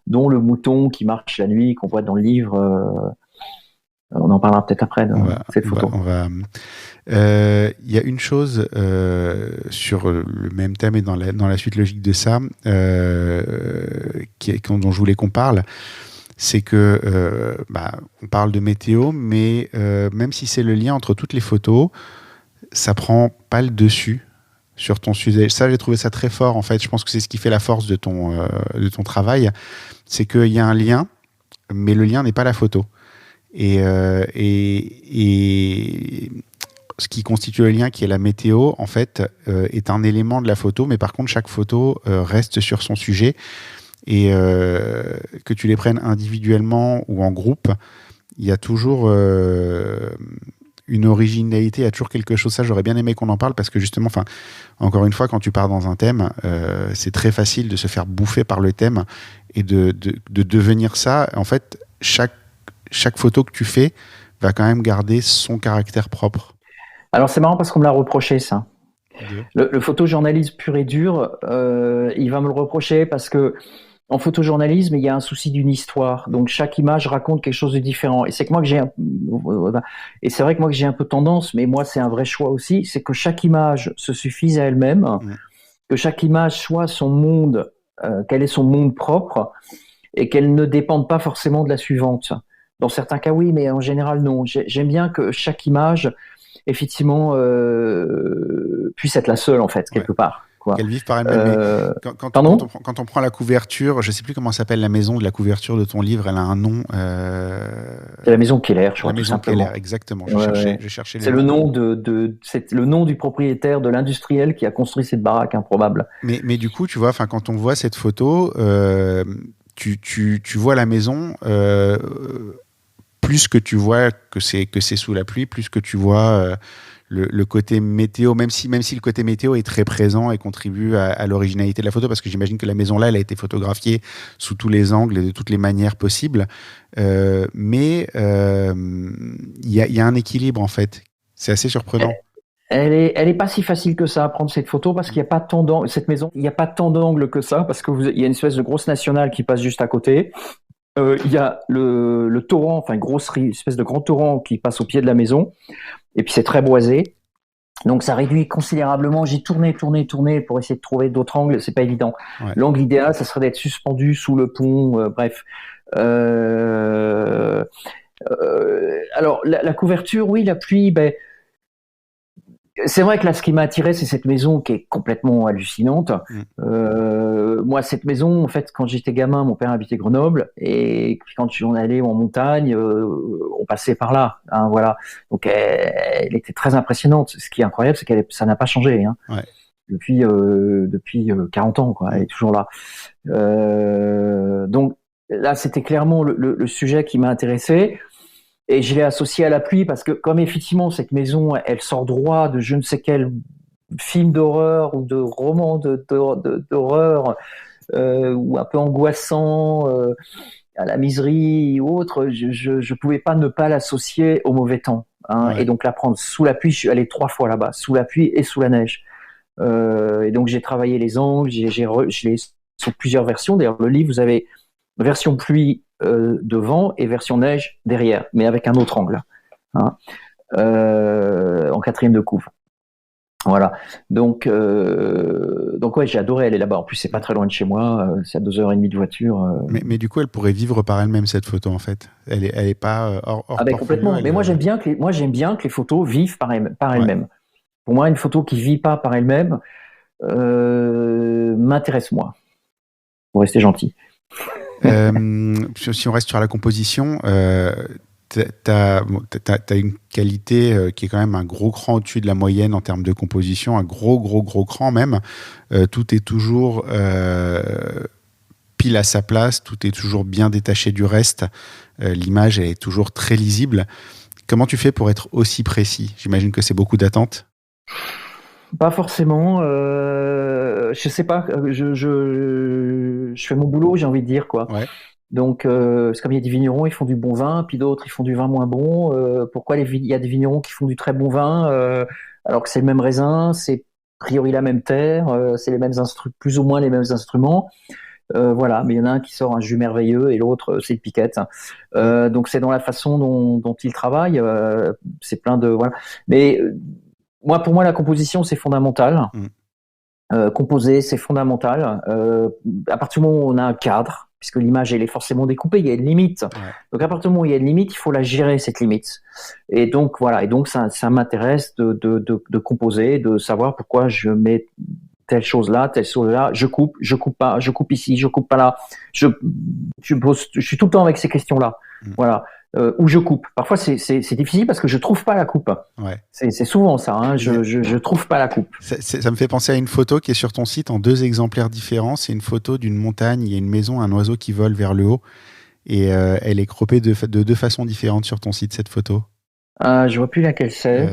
Dont le mouton qui marche la nuit, qu'on voit dans le livre. On en parlera peut-être après de cette photo. Il y a une chose sur le même thème et dans la suite logique de ça dont je voulais qu'on parle. C'est que on parle de météo, mais même si c'est le lien entre toutes les photos, ça prend pas le dessus sur ton sujet. Ça, j'ai trouvé ça très fort, en fait. Je pense que c'est ce qui fait la force de ton travail. C'est qu'il y a un lien, mais le lien n'est pas la photo. Et ce qui constitue le lien, qui est la météo, en fait, est un élément de la photo, mais par contre, chaque photo reste sur son sujet. Et que tu les prennes individuellement ou en groupe, il y a toujours une originalité, il y a toujours quelque chose. Ça, j'aurais bien aimé qu'on en parle parce que justement, encore une fois, quand tu pars dans un thème, c'est très facile de se faire bouffer par le thème et de devenir ça. En fait, chaque photo que tu fais va quand même garder son caractère propre. Alors, c'est marrant parce qu'on me l'a reproché, ça. Le photojournalisme pur et dur, il va me le reprocher parce que en photojournalisme, il y a un souci d'une histoire. Donc, chaque image raconte quelque chose de différent. Et c'est que moi que c'est vrai que moi que j'ai un peu tendance, mais moi, c'est un vrai choix aussi, c'est que chaque image se suffise à elle-même, que chaque image soit son monde, qu'elle ait son monde propre, et qu'elle ne dépende pas forcément de la suivante. Dans certains cas, oui, mais en général, non. J'aime bien que chaque image, effectivement, puisse être la seule, en fait, quelque part. Qu'elles vivent par elles-mêmes. Quand on prend la couverture, je ne sais plus comment s'appelle la maison de la couverture de ton livre, elle a un nom. C'est la maison Keller, je crois. La maison Keller, exactement. Je cherchais c'est le nom c'est le nom du propriétaire, de l'industriel qui a construit cette baraque improbable. Mais du coup, tu vois, quand on voit cette photo, tu vois la maison. Plus que tu vois que c'est sous la pluie, plus que tu vois le côté météo, même si le côté météo est très présent et contribue à l'originalité de la photo, parce que j'imagine que la maison là, elle a été photographiée sous tous les angles et de toutes les manières possibles. Mais il y a un équilibre, en fait. C'est assez surprenant. Elle est pas si facile que ça à prendre cette photo parce qu'il n'y a pas tant d'angles. Cette maison, il n'y a pas tant d'angles que ça parce que il y a une espèce de grosse nationale qui passe juste à côté. Il y a le torrent, enfin une espèce de grand torrent qui passe au pied de la maison, et puis c'est très boisé, donc ça réduit considérablement. J'ai tourné pour essayer de trouver d'autres angles, c'est pas évident. Ouais. L'angle idéal, ça serait d'être suspendu sous le pont, bref. Alors la couverture, oui, la pluie, c'est vrai que là, ce qui m'a attiré, c'est cette maison qui est complètement hallucinante. Moi, cette maison, en fait, quand j'étais gamin, mon père habitait Grenoble, et quand on allait en montagne, on passait par là. Hein, voilà. Donc, elle était très impressionnante. Ce qui est incroyable, c'est ça n'a pas changé. Hein. Ouais. Depuis 40 ans, quoi. Elle est toujours là. Donc, là, c'était clairement le sujet qui m'a intéressé. Et je l'ai associé à la pluie parce que, comme effectivement, cette maison, elle sort droit de je ne sais quel film d'horreur ou de roman d'horreur ou un peu angoissant, à la miserie ou autre, je pouvais pas ne pas l'associer au mauvais temps. Hein, ouais. Et donc la prendre sous la pluie, je suis allé 3 fois là-bas, sous la pluie et sous la neige. Et donc j'ai travaillé les angles, je l'ai sur plusieurs versions. D'ailleurs, le livre, vous avez version pluie devant et version neige derrière, mais avec un autre angle, hein, en 4e de couve. Voilà. Donc ouais, j'ai adoré aller là-bas. En plus, c'est pas très loin de chez moi, c'est à 2h30 de voiture. Mais du coup, elle pourrait vivre par elle-même, cette photo, en fait. Elle est pas hors complètement. Mais moi, j'aime bien que les photos vivent par elles-mêmes. Pour moi, une photo qui vit pas par elle-même m'intéresse moins. Pour rester gentil. Si on reste sur la composition, t'as une qualité qui est quand même un gros cran au-dessus de la moyenne en termes de composition, un gros cran même. Tout est toujours pile à sa place, tout est toujours bien détaché du reste. L'image elle est toujours très lisible. Comment tu fais pour être aussi précis ? J'imagine que c'est beaucoup d'attentes. Pas forcément. Je sais pas. Je fais mon boulot, j'ai envie de dire quoi. Ouais. Donc, c'est comme il y a des vignerons, ils font du bon vin, puis d'autres, ils font du vin moins bon. Pourquoi il y a des vignerons qui font du très bon vin, alors que c'est le même raisin, c'est a priori la même terre, c'est les mêmes plus ou moins les mêmes instruments. Voilà, mais il y en a un qui sort un jus merveilleux et l'autre, c'est une piquette. Donc, c'est dans la façon dont ils travaillent. C'est plein de... Voilà. Mais pour moi, la composition, c'est fondamental. Composer, c'est fondamental. À partir du moment où on a un cadre, puisque l'image elle est forcément découpée, il y a une limite. Ouais. Donc à partir du moment où il y a une limite, il faut la gérer cette limite. Et donc voilà, et donc ça m'intéresse de composer, de savoir pourquoi je mets telle chose là, je coupe pas, je coupe ici, je coupe pas là. Je suis tout le temps avec ces questions-là. Voilà. Où je coupe. Parfois, c'est difficile parce que je trouve pas la coupe. Ouais. C'est souvent ça. Hein. Je trouve pas la coupe. Ça me fait penser à une photo qui est sur ton site en 2 exemplaires différents. C'est une photo d'une montagne. Il y a une maison, un oiseau qui vole vers le haut, et elle est croppée de 2 façons différentes sur ton site. Cette photo. Je vois plus laquelle c'est.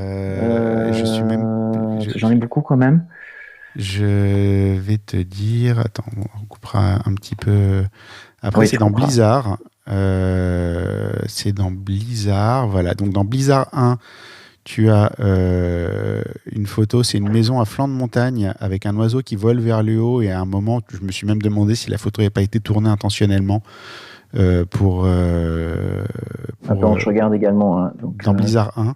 J'en ai beaucoup quand même. Je vais te dire. Attends, on coupera un petit peu. Après, oui, c'est dans Blizzard. C'est dans Blizzard, voilà. Donc dans Blizzard 1, tu as une photo, c'est une maison à flanc de montagne avec un oiseau qui vole vers le haut, et à un moment, je me suis même demandé si la photo n'avait pas été tournée intentionnellement pour Attends, je regarde également. Hein. Donc, dans Blizzard 1,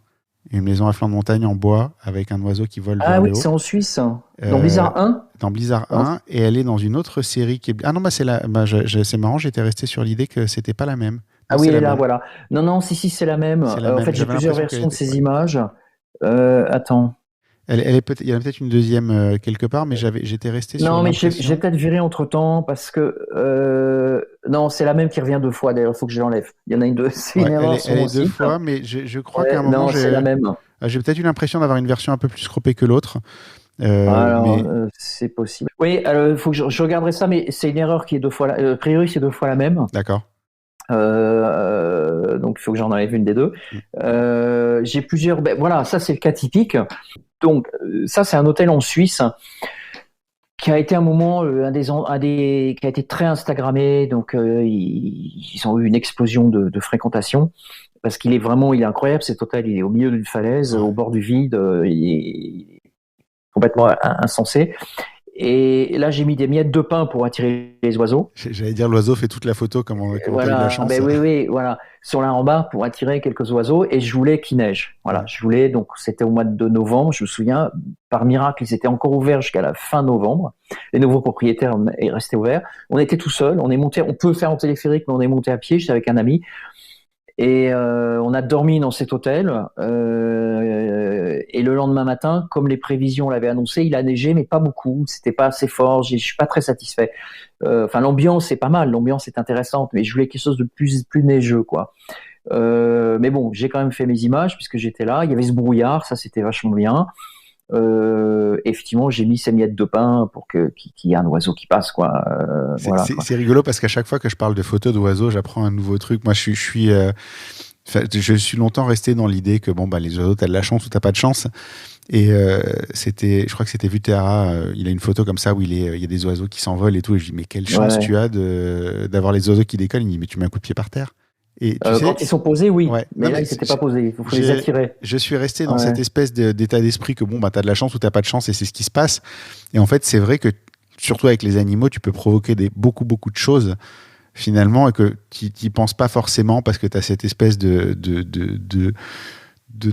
une maison à flanc de montagne en bois avec un oiseau qui vole vers le haut. Ah oui, c'est en Suisse. Dans Blizzard 1 Dans Blizzard 1, et elle est dans une autre série qui est... Ah non, c'est marrant, j'étais resté sur l'idée que c'était pas la même. Non, ah oui, elle est là, voilà. Non, si, c'est la même. En fait, j'ai plusieurs versions de ces images. Attends. Il y en a peut-être une deuxième quelque part, mais j'étais resté sur... Non, mais j'ai peut-être viré entre-temps, parce que... non, c'est la même qui revient 2 fois, d'ailleurs, il faut que je l'enlève. Il y en a une deux, c'est une erreur sur mon site. Elle est 2 fois, mais je crois qu'à un moment... Non, c'est la même. J'ai peut-être eu l'impression d'avoir une version un peu plus croppée que l'autre. C'est possible. Oui, il faut que je regarderai ça, mais c'est une erreur qui est 2 fois... a priori, c'est 2 fois la même. D'accord. Donc il faut que j'en enlève une des 2. J'ai plusieurs. Voilà, ça c'est le cas typique. Donc ça c'est un hôtel en Suisse qui a été un moment qui a été très instagrammé. Donc ils ont eu une explosion de fréquentation parce qu'il est incroyable cet hôtel. Il est au milieu d'une falaise, au bord du vide. Il est complètement insensé. Et là, j'ai mis des miettes de pain pour attirer les oiseaux. J'allais dire, l'oiseau fait toute la photo, comme on a eu la chance. Oui, voilà. Sur là en bas, pour attirer quelques oiseaux. Et je voulais qu'il neige. Voilà. Donc c'était au mois de novembre. Je me souviens, par miracle, ils étaient encore ouverts jusqu'à la fin novembre. Les nouveaux propriétaires est resté ouverts. On était tout seul. On peut faire en téléphérique, mais on est monté à pied. J'étais avec un ami. Et on a dormi dans cet hôtel. Et le lendemain matin, comme les prévisions l'avaient annoncé, il a neigé, mais pas beaucoup. C'était pas assez fort. Je suis pas très satisfait. L'ambiance est pas mal. L'ambiance est intéressante, mais je voulais quelque chose de plus neigeux, quoi. Mais bon, j'ai quand même fait mes images puisque j'étais là. Il y avait ce brouillard, ça c'était vachement bien. Effectivement, j'ai mis ces miettes de pain pour qu'il y ait un oiseau qui passe, quoi. C'est rigolo parce qu'à chaque fois que je parle de photos d'oiseaux, j'apprends un nouveau truc. Moi, je suis longtemps resté dans l'idée que les oiseaux, t'as de la chance ou t'as pas de chance. Et je crois que c'était Vuttera, il a une photo comme ça où il y a des oiseaux qui s'envolent et tout. Et je dis, mais quelle chance tu as d'avoir les oiseaux qui décollent. Il me dit, mais tu mets un coup de pied par terre. Et quand ils sont posés, oui. Ouais. Mais là, ils s'étaient pas posés. Il faut les attirer. Je suis resté dans cette espèce d'état d'esprit que t'as de la chance ou t'as pas de chance, et c'est ce qui se passe. Et en fait, c'est vrai que, surtout avec les animaux, tu peux provoquer beaucoup de choses, finalement, et que t'y penses pas forcément parce que t'as cette espèce de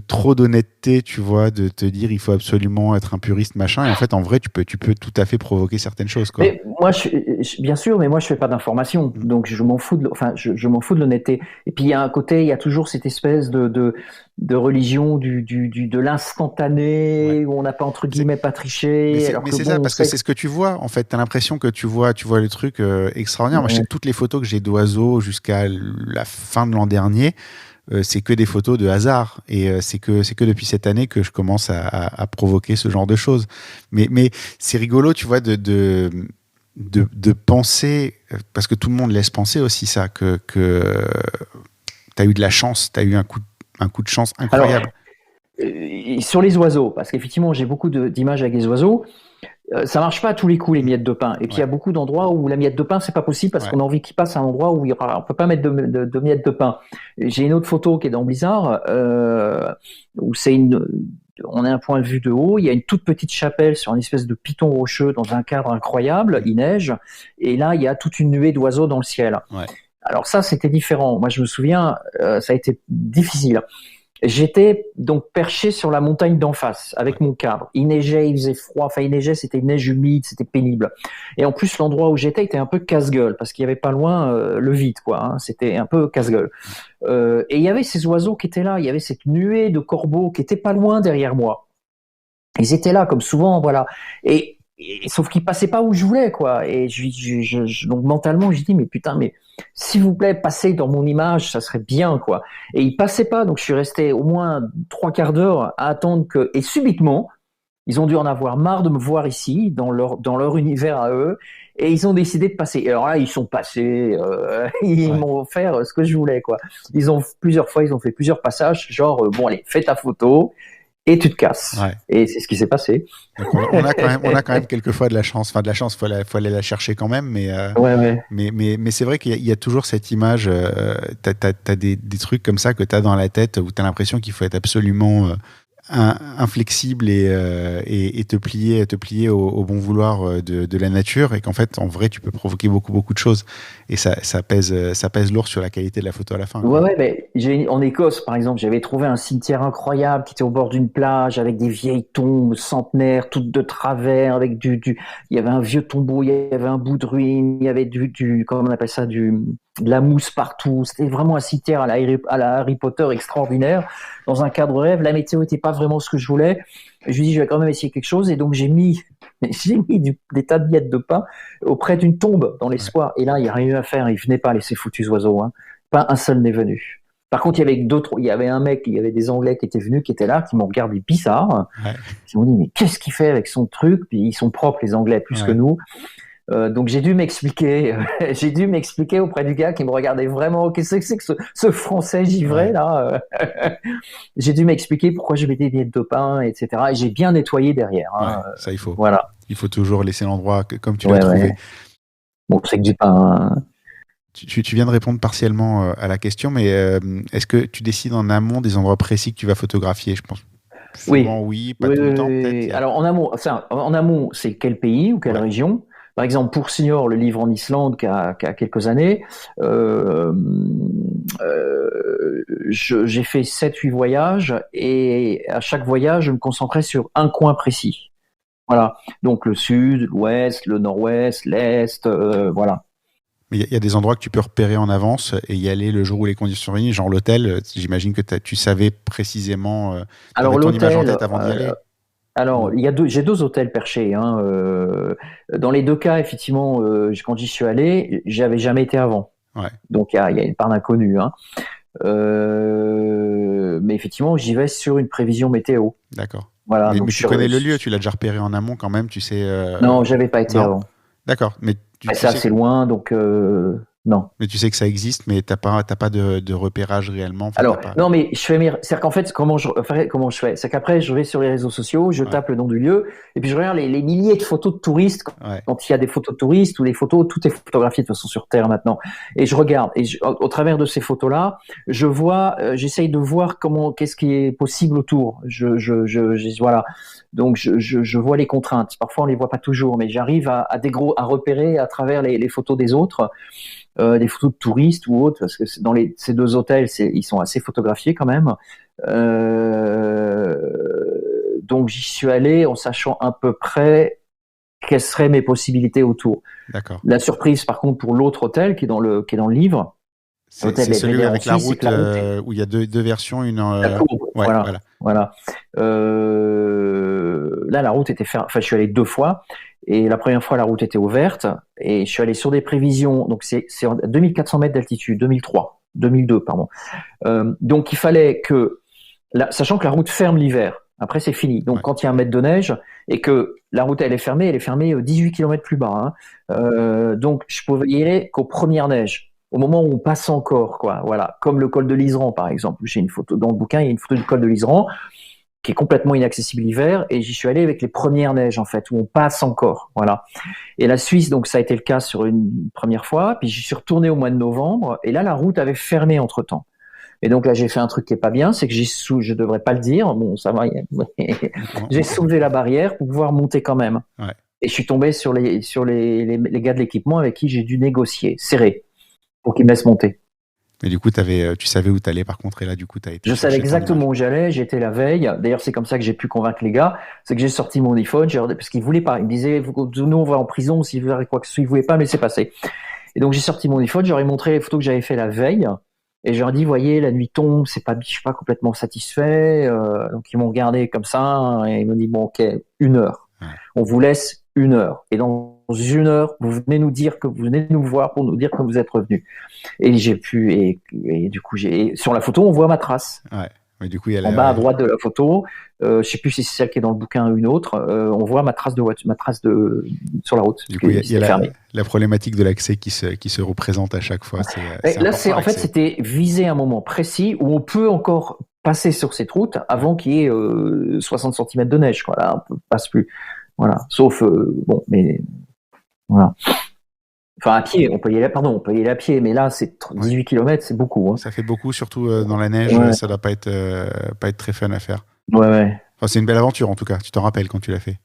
trop d'honnêteté, tu vois, de te dire il faut absolument être un puriste, machin. Et en fait, en vrai, tu peux tout à fait provoquer certaines choses, quoi. Mais moi, bien sûr, mais moi, je fais pas d'information, donc je m'en fous je m'en fous de l'honnêteté. Et puis il y a un côté, il y a toujours cette espèce de religion de l'instantané où on n'a pas entre guillemets pas triché. Mais c'est ça, parce que c'est ce que tu vois. En fait, t'as l'impression que tu vois le truc extraordinaire. Moi, je sais que toutes les photos que j'ai d'oiseaux jusqu'à la fin de l'an dernier, c'est que des photos de hasard, et c'est que depuis cette année que je commence à provoquer ce genre de choses. Mais c'est rigolo, tu vois, de penser, parce que tout le monde laisse penser aussi ça, que t'as eu de la chance, t'as eu un coup de chance incroyable. Alors, sur les oiseaux, parce qu'effectivement j'ai beaucoup d'images avec les oiseaux. Ça marche pas à tous les coups, les miettes de pain. Et puis il y a beaucoup d'endroits où la miette de pain c'est pas possible parce qu'on a envie qu'il passe à un endroit où on peut pas mettre de miettes de pain. J'ai une autre photo qui est dans Blizzard où on a un point de vue de haut, il y a une toute petite chapelle sur une espèce de piton rocheux dans un cadre incroyable, il neige, et là il y a toute une nuée d'oiseaux dans le ciel. Ouais. Alors ça c'était différent. Moi je me souviens, ça a été difficile. J'étais donc perché sur la montagne d'en face avec mon cadre. Il neigeait, il faisait froid. Enfin, il neigeait, c'était une neige humide, c'était pénible. Et en plus, l'endroit où j'étais était un peu casse-gueule parce qu'il y avait pas loin le vide, quoi. Hein. C'était un peu casse-gueule. Et il y avait ces oiseaux qui étaient là. Il y avait cette nuée de corbeaux qui étaient pas loin derrière moi. Ils étaient là, comme souvent, voilà. Et sauf qu'ils passaient pas où je voulais, quoi. Et donc mentalement, j'ai dit, mais putain, mais s'il vous plaît, passez dans mon image, ça serait bien, quoi. Et ils passaient pas, donc je suis resté au moins 3/4 d'heure à attendre et subitement, ils ont dû en avoir marre de me voir ici, dans leur univers à eux, et ils ont décidé de passer. Et alors là, ils sont passés, ils m'ont offert ce que je voulais, quoi. Ils ont fait plusieurs passages, genre, bon, allez, fais ta photo, et tu te casses. Ouais. Et c'est ce qui s'est passé. Donc on a quand même quelquefois de la chance. Enfin, de la chance, faut aller la chercher quand même. Mais c'est vrai qu'il y a toujours cette image. T'as des trucs comme ça que t'as dans la tête où t'as l'impression qu'il faut être absolument inflexible et te plier au bon vouloir de la nature, et qu'en fait, en vrai, tu peux provoquer beaucoup de choses. Et ça pèse lourd sur la qualité de la photo à la fin. Ouais, mais en Écosse, par exemple, j'avais trouvé un cimetière incroyable qui était au bord d'une plage avec des vieilles tombes centenaires, toutes de travers, avec il y avait un vieux tombeau, il y avait un bout de ruine, il y avait comment on appelle ça, de la mousse partout. C'était vraiment un cimetière à la Harry Potter extraordinaire, dans un cadre rêve. La météo était pas vraiment ce que je voulais. Je lui dis, je vais quand même essayer quelque chose, et donc j'ai mis des tas de miettes de pain auprès d'une tombe dans l'espoir. Et là, il n'y a rien eu à faire. Ils venaient pas, ces foutus oiseaux. Hein. Pas un seul n'est venu. Par contre, il y avait un mec, il y avait des Anglais qui étaient venus, qui étaient là, qui m'ont regardé bizarre. Ouais. Ils m'ont dit, mais qu'est-ce qu'il fait avec son truc? Puis ils sont propres, les Anglais, plus que nous. Donc j'ai dû m'expliquer auprès du gars qui me regardait vraiment. Qu'est-ce que c'est que ce Français givré là? J'ai dû m'expliquer pourquoi je mettais des miettes de pain, etc. Et j'ai bien nettoyé derrière. Hein. Ouais, ça il faut. Voilà. Il faut toujours laisser l'endroit comme tu l'as trouvé. Bon, c'est que du pain. Tu viens de répondre partiellement à la question, mais est-ce que tu décides en amont des endroits précis que tu vas photographier? Je pense. Souvent, oui, pas tout le temps peut-être. Alors en amont, c'est quel pays ou quelle région? Par exemple, pour Signor, le livre en Islande qui a quelques années, j'ai fait 7-8 voyages, et à chaque voyage, je me concentrais sur un coin précis. Voilà. Donc le sud, l'ouest, le nord-ouest, l'est, voilà. Mais il y a des endroits que tu peux repérer en avance et y aller le jour où les conditions sont réunies, genre l'hôtel. J'imagine que tu savais précisément alors ton image en tête avant d'y aller. Alors, j'ai 2 hôtels perchés. Hein. Dans les 2 cas, effectivement, quand j'y suis allé, j'avais jamais été avant. Ouais. Donc, il y a une part d'inconnu. Hein. Mais effectivement, j'y vais sur une prévision météo. D'accord. Voilà. Mais tu connais le lieu, tu l'as déjà repéré en amont quand même, tu sais. Non, j'avais pas été avant. D'accord. Mais c'est assez loin, donc non. Mais tu sais que ça existe, mais t'as pas de repérage réellement. Enfin, alors non, mais c'est-à-dire qu'en fait, comment je fais, c'est qu'après je vais sur les réseaux sociaux, je tape le nom du lieu, et puis je regarde les milliers de photos de touristes quand il y a des photos de touristes ou des photos, tout est photographié de toute façon sur Terre maintenant, et je regarde, et au travers de ces photos-là, je vois, j'essaye de voir qu'est-ce qui est possible autour. Voilà. Donc je vois les contraintes. Parfois on les voit pas toujours, mais j'arrive à repérer à travers les photos des autres. Des photos de touristes ou autres, parce que dans ces 2 hôtels, ils sont assez photographiés quand même. Donc j'y suis allé en sachant à peu près quelles seraient mes possibilités autour. D'accord. La surprise, par contre, pour l'autre hôtel qui est dans le livre, C'est celui avec la route, où il y a deux versions, la courbe, ouais, voilà. Là, la route était fermée. Enfin, je suis allé 2 fois. Et la première fois, la route était ouverte. Et je suis allé sur des prévisions. Donc, c'est 2400 mètres d'altitude, 2002, pardon. Donc, il fallait que, sachant que la route ferme l'hiver. Après, c'est fini. Donc, quand il y a 1 mètre de neige et que la route, elle est fermée 18 km plus bas. Donc, je pouvais y aller qu'aux premières neiges. Au moment où on passe encore, quoi, voilà, comme le col de l'Iseran, par exemple. J'ai une photo dans le bouquin, il y a une photo du col de l'Iseran qui est complètement inaccessible l'hiver, et j'y suis allé avec les premières neiges, en fait, où on passe encore, voilà. Et la Suisse, donc, ça a été le cas sur une première fois, puis j'y suis retourné au mois de novembre, et là, la route avait fermé entre-temps. Et donc là, j'ai fait un truc qui est pas bien, c'est que je devrais pas le dire, bon, ça va, j'ai soulevé la barrière pour pouvoir monter quand même. Ouais. Et je suis tombé sur les gars de l'équipement avec qui j'ai dû négocier, serrer, pour qu'ils me laissent monter. Mais du coup, tu savais où t'allais, par contre, et là, du coup, t'as été. Je savais exactement où j'allais, j'étais la veille. D'ailleurs, c'est comme ça que j'ai pu convaincre les gars. C'est que j'ai sorti mon iPhone, parce qu'ils voulaient pas. Ils me disaient, nous, on va en prison s'ils voulaient quoi que ce soit. Ils voulaient pas me laisser passer. Et donc, j'ai sorti mon iPhone, j'aurais montré les photos que j'avais fait la veille. Et je leur ai dit, voyez, la nuit tombe, je suis pas complètement satisfait. Donc, ils m'ont regardé comme ça, et ils m'ont dit, bon, ok, 1 heure. Ouais. On vous laisse 1 heure. Et dans 1 heure, vous venez nous voir pour nous dire que vous êtes revenus. Et j'ai pu, et du coup, sur la photo, on voit ma trace. Ouais. Mais du coup, il y a en bas à droite de la photo, je sais plus si c'est celle qui est dans le bouquin ou une autre, on voit ma trace sur la route. Du coup, il y a la problématique de l'accès qui se représente à chaque fois. Là, c'était visé à un moment précis où on peut encore passer sur cette route avant qu'il y ait 60 cm de neige, quoi. Là, on ne passe plus. Voilà. Sauf, mais voilà. Enfin, à pied, on peut y aller à pied, mais là, c'est 18 km, c'est beaucoup. Hein. Ça fait beaucoup, surtout dans la neige, ça doit pas être très fun à faire. Ouais. Enfin, c'est une belle aventure, en tout cas. Tu t'en rappelles quand tu l'as fait.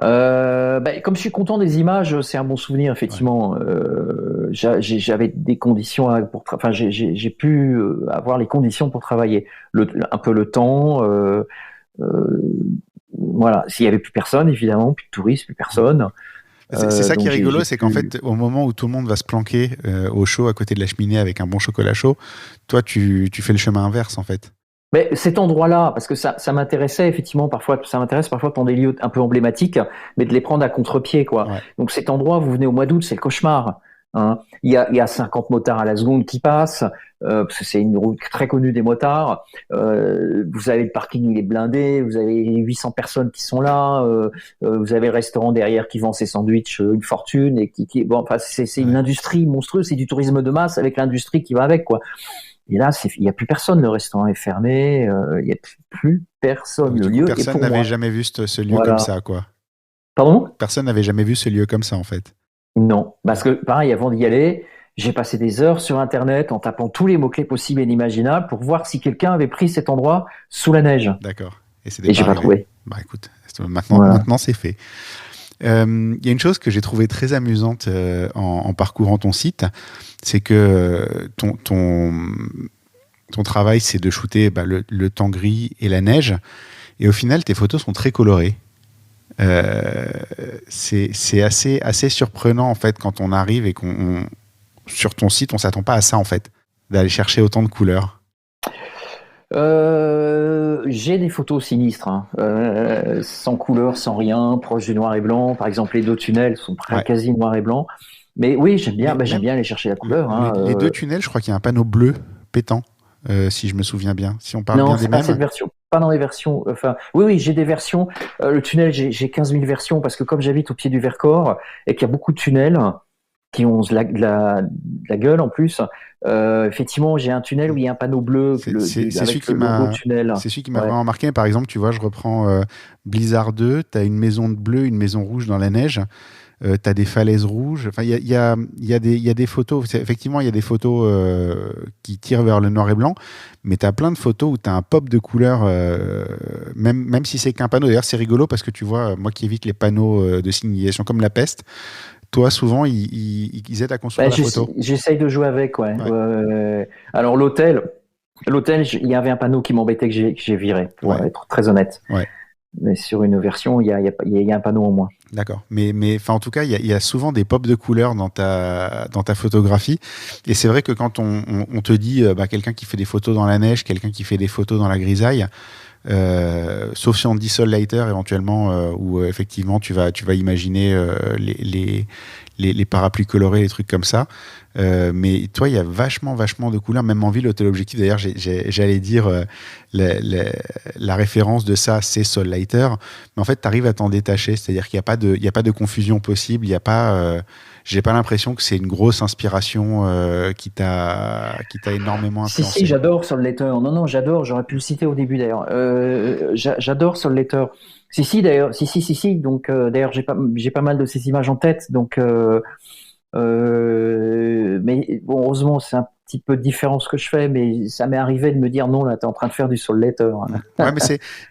Comme je suis content des images, c'est un bon souvenir, effectivement. Ouais. J'avais des conditions j'ai pu avoir les conditions pour travailler. Un peu le temps, voilà. S'il y avait plus personne, évidemment, plus de touristes, plus personne. C'est ça qui est rigolo, c'est qu'en fait, au moment où tout le monde va se planquer au chaud à côté de la cheminée avec un bon chocolat chaud, toi, tu fais le chemin inverse, en fait. Mais cet endroit-là, parce que ça m'intéressait effectivement parfois, ça m'intéresse parfois pour des lieux un peu emblématiques, mais de les prendre à contre-pied, quoi. Ouais. Donc cet endroit, vous venez au mois d'août, c'est le cauchemar. Hein. Il y a 50 motards à la seconde qui passent, parce que c'est une route très connue des motards. Vous avez le parking, il est blindé, vous avez 800 personnes qui sont là, vous avez le restaurant derrière qui vend ses sandwichs une fortune et c'est une industrie monstrueuse, c'est du tourisme de masse avec l'industrie qui va avec, quoi. Et là, il n'y a plus personne, le restaurant est fermé, il n'y a plus personne. Le lieu personne n'avait jamais vu ce lieu comme ça, quoi. Pardon ? Personne n'avait jamais vu ce lieu comme ça, en fait. Non, parce que pareil, avant d'y aller, j'ai passé des heures sur Internet en tapant tous les mots-clés possibles et inimaginables pour voir si quelqu'un avait pris cet endroit sous la neige. D'accord. Et j'ai pas trouvé. Bah écoute, maintenant c'est fait. Il y a une chose que j'ai trouvée très amusante en parcourant ton site, c'est que ton travail, c'est de shooter le temps gris et la neige, et au final, tes photos sont très colorées. C'est assez surprenant, en fait, quand on arrive et sur ton site, on s'attend pas à ça, en fait, d'aller chercher autant de couleurs. J'ai des photos sinistres, hein. Sans couleur, sans rien, proche du noir et blanc. Par exemple, les 2 tunnels sont quasi noir et blanc. Mais oui, j'aime bien aller chercher la couleur. Les 2 tunnels, je crois qu'il y a un panneau bleu pétant, si je me souviens bien. Si on parle non, bien des mêmes. Cette version. Pas dans les versions. Enfin, oui, j'ai des versions. Le tunnel, j'ai 15 000 versions parce que comme j'habite au pied du Vercors et qu'il y a beaucoup de tunnels qui ont de la gueule en plus. Effectivement, j'ai un tunnel où il y a un panneau bleu c'est celui qui m'a vraiment marqué. Par exemple, tu vois, je reprends Blizzard 2, tu as une maison bleue, une maison rouge dans la neige, tu as des falaises rouges. Enfin, il y a des photos. Effectivement, il y a des photos qui tirent vers le noir et blanc, mais tu as plein de photos où tu as un pop de couleurs, même si c'est qu'un panneau. D'ailleurs, c'est rigolo parce que tu vois, moi qui évite les panneaux de signalisation comme la peste, toi, souvent, ils aident à construire la photo. J'essaye de jouer avec, ouais. Alors, l'hôtel, L'hôtel, il y avait un panneau qui m'embêtait que j'ai viré, pour être très honnête. Ouais. Mais sur une version, il y a un panneau en moins. D'accord. Mais en tout cas, il y a souvent des pops de couleurs dans ta photographie. Et c'est vrai que quand on te dit quelqu'un qui fait des photos dans la neige, quelqu'un qui fait des photos dans la grisaille, sauf si on te dit Sol Lighter éventuellement, où effectivement tu vas imaginer les parapluies colorés, les trucs comme ça. Mais toi, il y a vachement de couleurs, même en ville, au téléobjectif. D'ailleurs, j'allais dire la référence de ça, c'est Sol Lighter. Mais en fait, tu arrives à t'en détacher, c'est-à-dire qu'il n'y a pas de confusion possible. Il y a pas, j'ai pas l'impression que c'est une grosse inspiration qui t'a énormément influencé. Si, j'adore Sol Lighter. Non, j'adore. J'aurais pu le citer au début d'ailleurs. J'adore Sol Lighter. Si, d'ailleurs. Si. Donc, d'ailleurs, j'ai pas mal de ces images en tête. Donc, mais bon, heureusement, c'est un petit peu différent ce que je fais, mais ça m'est arrivé de me dire non, là, t'es en train de faire du Sol Lighter. Ouais, mais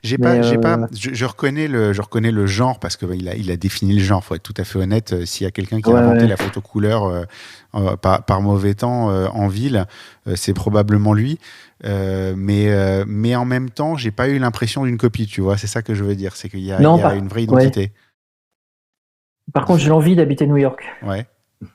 je reconnais le genre parce que il a défini le genre. Faut être tout à fait honnête. S'il y a quelqu'un qui a inventé la photo couleur par mauvais temps en ville, c'est probablement lui. Mais en même temps, j'ai pas eu l'impression d'une copie. Tu vois, c'est ça que je veux dire, c'est qu'il y a une vraie identité. Ouais. Par contre, j'ai l'envie d'habiter New York. Ouais.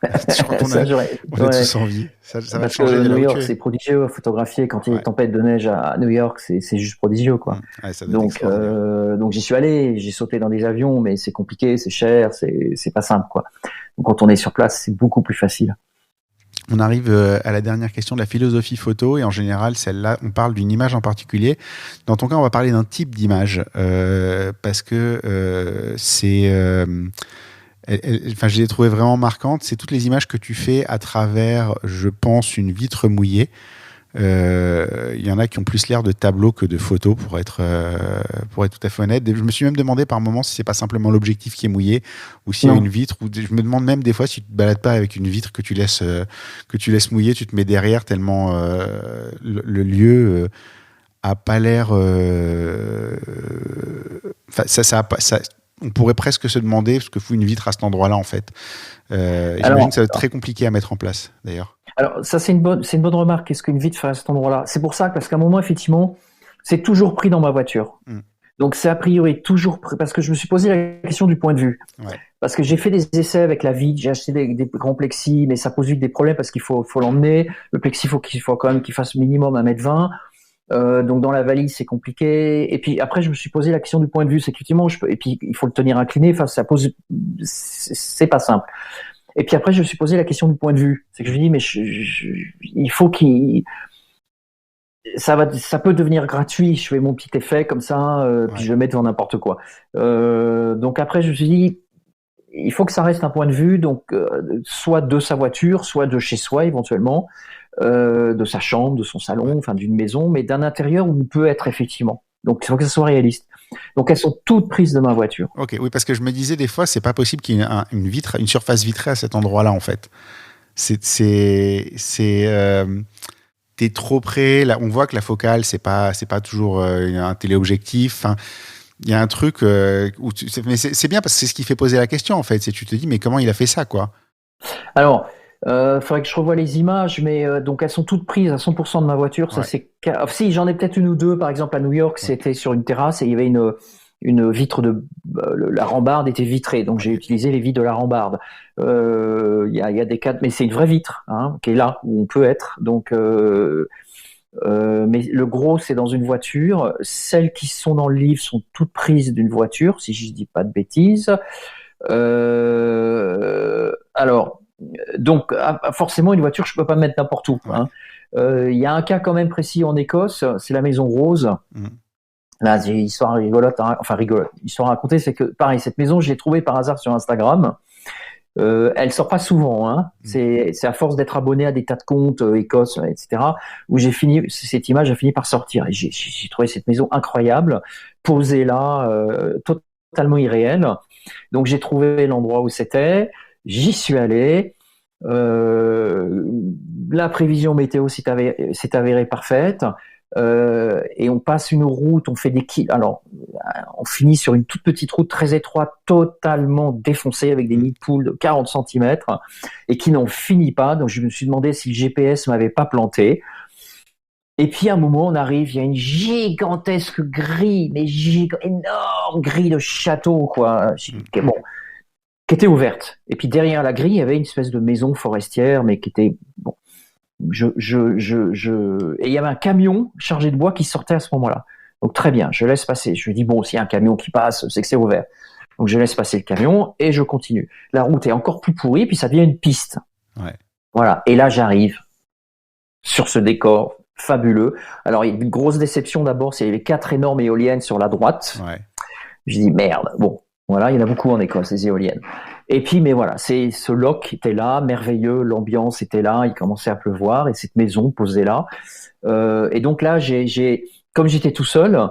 Je crois qu'on a tous envie. Ça va changer de New York, c'est prodigieux à photographier quand il y a une tempête de neige à New York, c'est juste prodigieux, quoi. Ouais, donc j'y suis allé, j'ai sauté dans des avions, mais c'est compliqué, c'est cher, c'est pas simple, quoi. Donc quand on est sur place, c'est beaucoup plus facile. On arrive à la dernière question de la philosophie photo, et en général, celle-là, on parle d'une image en particulier. Dans ton cas, on va parler d'un type d'image, parce que c'est... je les ai trouvées vraiment marquantes. C'est toutes les images que tu fais à travers, je pense, une vitre mouillée. Il y en a qui ont plus l'air de tableaux que de photos, pour être tout à fait honnête. Je me suis même demandé par moments si c'est pas simplement l'objectif qui est mouillé, ou s'il y a une vitre. Ou je me demande même des fois si tu te balades pas avec une vitre que tu laisses mouiller, tu te mets derrière tellement le lieu a pas l'air. On pourrait presque se demander ce que fout une vitre à cet endroit-là, en fait. J'imagine que ça va être très compliqué à mettre en place, d'ailleurs. Alors, ça, c'est une bonne remarque. Qu'est-ce qu'une vitre fait à cet endroit-là? C'est pour ça, parce qu'à un moment, effectivement, c'est toujours pris dans ma voiture. Donc, c'est a priori toujours pris, parce que je me suis posé la question du point de vue. Ouais. Parce que j'ai fait des essais avec la vitre, j'ai acheté des grands plexis, mais ça pose vite des problèmes parce qu'il faut l'emmener. Le plexi, il faut quand même qu'il fasse minimum 1,20 m. Donc dans la valise c'est compliqué. Et puis après je me suis posé la question du point de vue. C'est effectivement et puis il faut le tenir incliné. Enfin ça pose, c'est pas simple. Et puis après je me suis posé la question du point de vue. C'est que je me dis mais il faut ça peut devenir gratuit. Je fais mon petit effet comme ça, puis je le mets devant n'importe quoi. Donc après je me suis dit il faut que ça reste un point de vue. Donc soit de sa voiture, soit de chez soi éventuellement. De sa chambre, de son salon, enfin d'une maison, mais d'un intérieur où on peut être effectivement. Donc il faut que ça soit réaliste. Donc elles sont toutes prises de ma voiture. Ok, oui, parce que je me disais des fois c'est pas possible qu'il y ait une surface vitrée à cet endroit-là en fait. T'es trop près. Là, on voit que la focale c'est pas toujours un téléobjectif. Enfin, il y a un truc mais c'est bien parce que c'est ce qui fait poser la question en fait. C'est tu te dis mais comment il a fait ça quoi. Alors. Faudrait que je revoie les images, mais donc elles sont toutes prises à 100% de ma voiture. Ça c'est si j'en ai peut-être une ou deux, par exemple à New York, c'était sur une terrasse et il y avait une vitre la rambarde était vitrée, donc j'ai utilisé les vitres de la rambarde. Il y a des cas, mais c'est une vraie vitre qui est là où on peut être. Donc mais le gros c'est dans une voiture. Celles qui sont dans le livre sont toutes prises d'une voiture, si je dis pas de bêtises. Alors. Donc forcément une voiture je peux pas me mettre n'importe où. Il y a un cas quand même précis en Écosse, c'est la maison Rose. Là j'ai une histoire rigolote, histoire à raconter, c'est que pareil cette maison je l'ai trouvée par hasard sur Instagram. Elle sort pas souvent, c'est à force d'être abonné à des tas de comptes Écosse, etc. où cette image a fini par sortir et j'ai trouvé cette maison incroyable, posée là, totalement irréelle. Donc j'ai trouvé l'endroit où c'était. J'y suis allé. La prévision météo s'est avérée parfaite. Et on passe une route, on fait des kilomètres. Alors, on finit sur une toute petite route très étroite, totalement défoncée, avec des nids de poules de 40 cm et qui n'en finit pas. Donc, je me suis demandé si le GPS m'avait pas planté. Et puis à un moment, on arrive, il y a une gigantesque grille, mais énorme grille de château, quoi. Bon, qui était ouverte. Et puis derrière la grille, il y avait une espèce de maison forestière, mais qui était bon. Et il y avait un camion chargé de bois qui sortait à ce moment-là. Donc très bien, je laisse passer. Je lui dis bon, s'il y a un camion qui passe, c'est que c'est ouvert. Donc je laisse passer le camion et je continue. La route est encore plus pourrie, puis ça devient une piste. Ouais. Voilà. Et là, j'arrive sur ce décor fabuleux. Alors, il y a une grosse déception d'abord, c'est les 4 énormes éoliennes sur la droite. Ouais. Je dis merde. Bon, voilà, il y en a beaucoup en Écosse, les éoliennes. Et puis, mais voilà, c'est ce loch était là, merveilleux, l'ambiance était là, il commençait à pleuvoir et cette maison posée là. Et donc là, comme j'étais tout seul,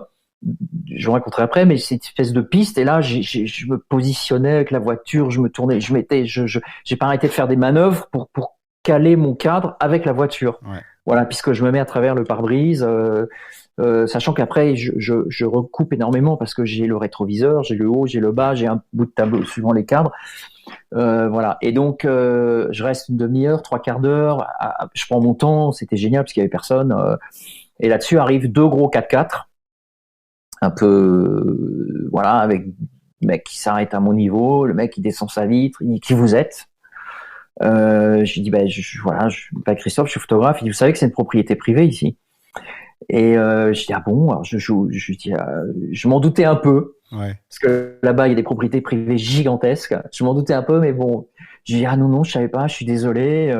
je vous raconterai après, mais c'est une espèce de piste et là, je me positionnais avec la voiture, je me tournais, j'ai pas arrêté de faire des manœuvres pour caler mon cadre avec la voiture. Ouais. Voilà, puisque je me mets à travers le pare-brise, sachant qu'après je recoupe énormément parce que j'ai le rétroviseur, j'ai le haut, j'ai le bas, j'ai un bout de tableau suivant les cadres. Voilà. Et donc je reste une demi-heure, 3/4 d'heure. Je prends mon temps, c'était génial parce qu'il y avait personne. Et là-dessus arrivent 2 gros 4x4, un peu voilà, avec le mec qui s'arrête à mon niveau, le mec qui descend sa vitre, il dit qui vous êtes. Je lui dis voilà, je m'appelle Christophe, je suis photographe. Il dit vous savez que c'est une propriété privée ici. Et je dis ah bon. Alors je dis je m'en doutais un peu. Ouais. Parce que là-bas il y a des propriétés privées gigantesques. Je m'en doutais un peu, mais bon. Je dis ah non je savais pas, je suis désolé.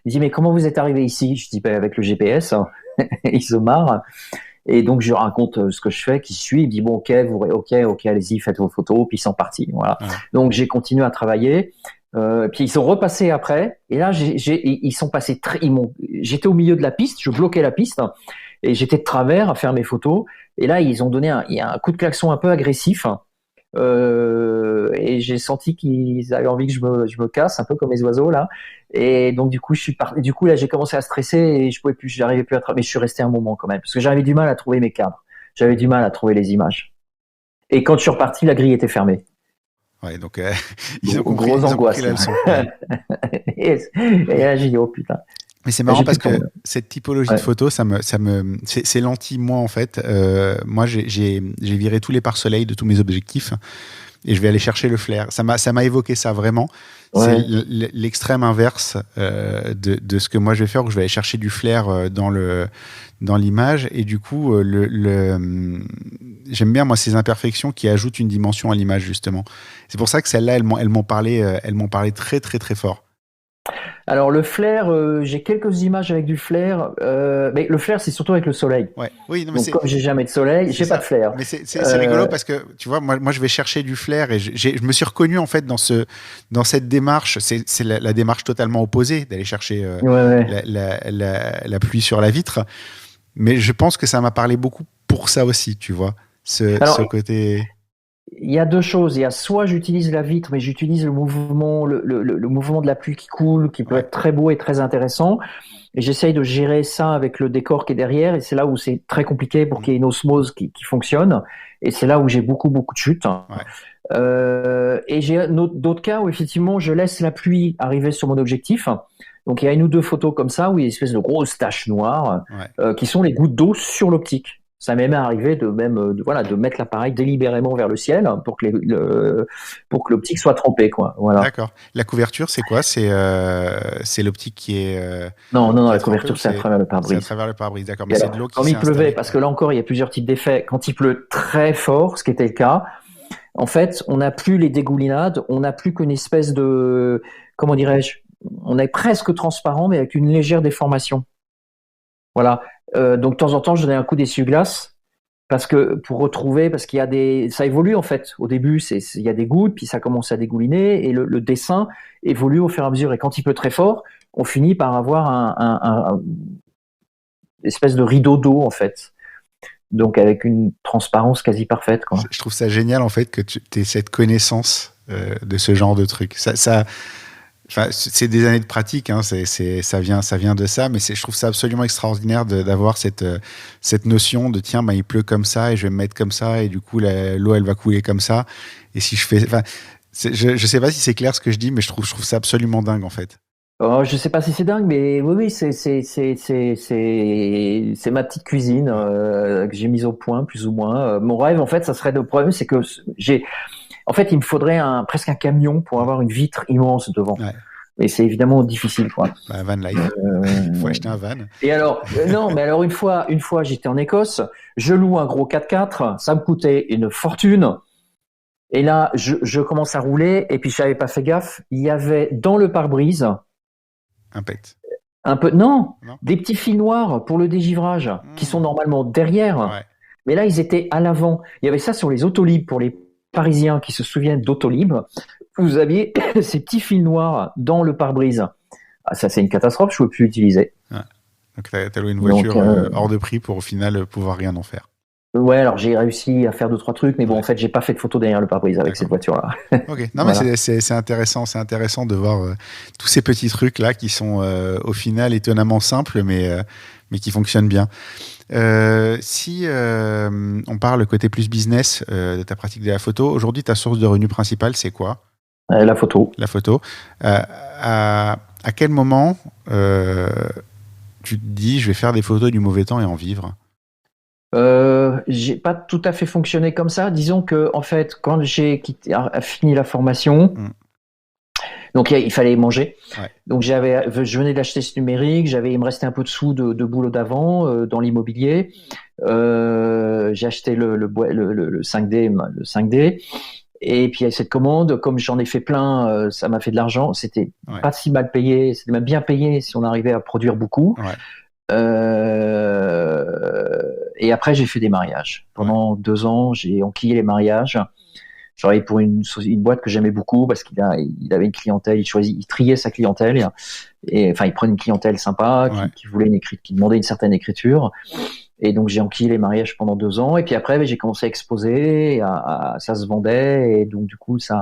Il dit mais comment vous êtes arrivé ici? Je dis avec le GPS. Il se marre. Et donc je raconte ce que je fais, qui suit. Il dit bon ok, allez-y, faites vos photos, puis ils sont partis. Voilà. Ouais. Donc j'ai continué à travailler. Puis ils sont repassés après, et là ils sont passés j'étais au milieu de la piste, je bloquais la piste, et j'étais de travers à faire mes photos, et là ils ont donné un coup de klaxon un peu agressif, et j'ai senti qu'ils avaient envie que je me casse, un peu comme les oiseaux là, et donc du coup là j'ai commencé à stresser, et j'arrivais plus à travailler, mais je suis resté un moment quand même, parce que j'avais du mal à trouver mes cadres, j'avais du mal à trouver les images, et quand je suis reparti, la grille était fermée. Ouais, donc ils ont compris la leçon. Et là j'ai dit oh putain. Mais c'est marrant parce que cette typologie de photo, c'est lentille moi en fait. Moi j'ai viré tous les pare-soleils de tous mes objectifs et je vais aller chercher le flair. Ça m'a évoqué ça vraiment. Ouais. C'est l'extrême inverse de ce que moi je vais faire, où je vais aller chercher du flair dans l'image, et du coup j'aime bien moi ces imperfections qui ajoutent une dimension à l'image justement. C'est pour ça que celles-là elles m'ont parlé très très très fort. Alors le flair, j'ai quelques images avec du flair, mais le flair c'est surtout avec le soleil. Ouais. Oui, non, mais donc comme j'ai jamais de soleil, j'ai pas de flair. Mais c'est rigolo parce que tu vois, moi je vais chercher du flair, et je me suis reconnu en fait dans cette démarche. C'est la démarche totalement opposée d'aller chercher la pluie sur la vitre. Mais je pense que ça m'a parlé beaucoup pour ça aussi, tu vois, ce côté. Il y a 2 choses. Il y a soit j'utilise la vitre, mais j'utilise le mouvement, le mouvement de la pluie qui coule, qui peut être très beau et très intéressant. Et j'essaye de gérer ça avec le décor qui est derrière. Et c'est là où c'est très compliqué pour qu'il y ait une osmose qui fonctionne. Et c'est là où j'ai beaucoup de chutes. Ouais. Et j'ai d'autres cas où effectivement je laisse la pluie arriver sur mon objectif. Donc il y a 1 ou 2 photos comme ça où il y a une espèce de grosses taches noires qui sont les gouttes d'eau sur l'optique. Ça m'est même arrivé de mettre l'appareil délibérément vers le ciel pour que l'optique soit trempée, quoi. Voilà. D'accord. La couverture, c'est quoi? C'est l'optique qui est. Non, la couverture, c'est à travers le pare-brise. C'est à travers le pare-brise, d'accord. Mais c'est de l'eau qui s'est installée. Quand il pleuvait, parce que là encore, il y a plusieurs types d'effets. Quand il pleut très fort, ce qui était le cas, en fait, on n'a plus les dégoulinades, on n'a plus qu'une espèce de, comment dirais-je, on est presque transparent, mais avec une légère déformation. Voilà. Donc de temps en temps, je donnais un coup d'essuie-glace parce qu'il y a ça évolue en fait. Au début, il y a des gouttes, puis ça commence à dégouliner, et le dessin évolue au fur et à mesure. Et quand il pleut très fort, on finit par avoir un espèce de rideau d'eau en fait. Donc avec une transparence quasi parfaite, quoi. Je trouve ça génial en fait que tu aies cette connaissance de ce genre de truc. Enfin, c'est des années de pratique, hein, ça vient de ça, mais je trouve ça absolument extraordinaire d'avoir cette notion de tiens, il pleut comme ça et je vais me mettre comme ça, et du coup l'eau elle va couler comme ça, et si je fais, enfin, je sais pas si c'est clair ce que je dis, mais je trouve ça absolument dingue en fait. Oh, je sais pas si c'est dingue, mais oui, c'est ma petite cuisine que j'ai mise au point, plus ou moins. Mon rêve, en fait, ça serait le problème, c'est que en fait, il me faudrait presque un camion pour avoir une vitre immense devant. Ouais. Et c'est évidemment difficile, quoi. Bah, van life. Il faut acheter un van. Et alors, non, mais alors une fois, j'étais en Écosse, je loue un gros 4x4, ça me coûtait une fortune. Et là, je commence à rouler, et puis j'avais pas fait gaffe. Il y avait dans le pare-brise Un pet. un peu, Non. des petits fils noirs pour le dégivrage, qui sont normalement derrière. Ouais. Mais là, ils étaient à l'avant. Il y avait ça sur les Autolib pour les Parisiens qui se souviennent d'Autolib. Vous aviez ces petits fils noirs dans le pare-brise. Ah, ça, c'est une catastrophe, je ne peux plus l'utiliser. Ouais. Donc, t'as loué une voiture hors de prix pour au final pouvoir rien en faire. Ouais, alors j'ai réussi à faire 2-3 trucs, mais bon, en fait, j'ai pas fait de photo derrière le pare-brise avec cette voiture-là. Ok, non, Voilà. mais c'est intéressant de voir tous ces petits trucs-là qui sont au final étonnamment simples, mais qui fonctionnent bien. Si on parle côté plus business de ta pratique de la photo, aujourd'hui, ta source de revenus principale, c'est quoi? La photo. La photo. À quel moment tu te dis, je vais faire des photos du mauvais temps et en vivre? J'ai pas tout à fait fonctionné comme ça. Disons que, en fait, quand j'ai fini la formation, donc il fallait manger. Ouais. Donc je venais d'acheter ce numérique, il me restait un peu de sous de boulot d'avant dans l'immobilier. J'ai acheté le 5D, le 5D. Et puis il y a cette commande, comme j'en ai fait plein, ça m'a fait de l'argent. C'était pas si mal payé, c'était même bien payé si on arrivait à produire beaucoup. Ouais. Et après, j'ai fait des mariages. Pendant 2 ans, j'ai enquillé les mariages. Je travaillais pour une boîte que j'aimais beaucoup parce qu'il avait une clientèle, il triait sa clientèle. Et enfin, il prenait une clientèle sympa qui voulait qui demandait une certaine écriture. Et donc, j'ai enquillé les mariages pendant 2 ans. Et puis après, j'ai commencé à exposer, ça se vendait. Et donc, du coup, c'est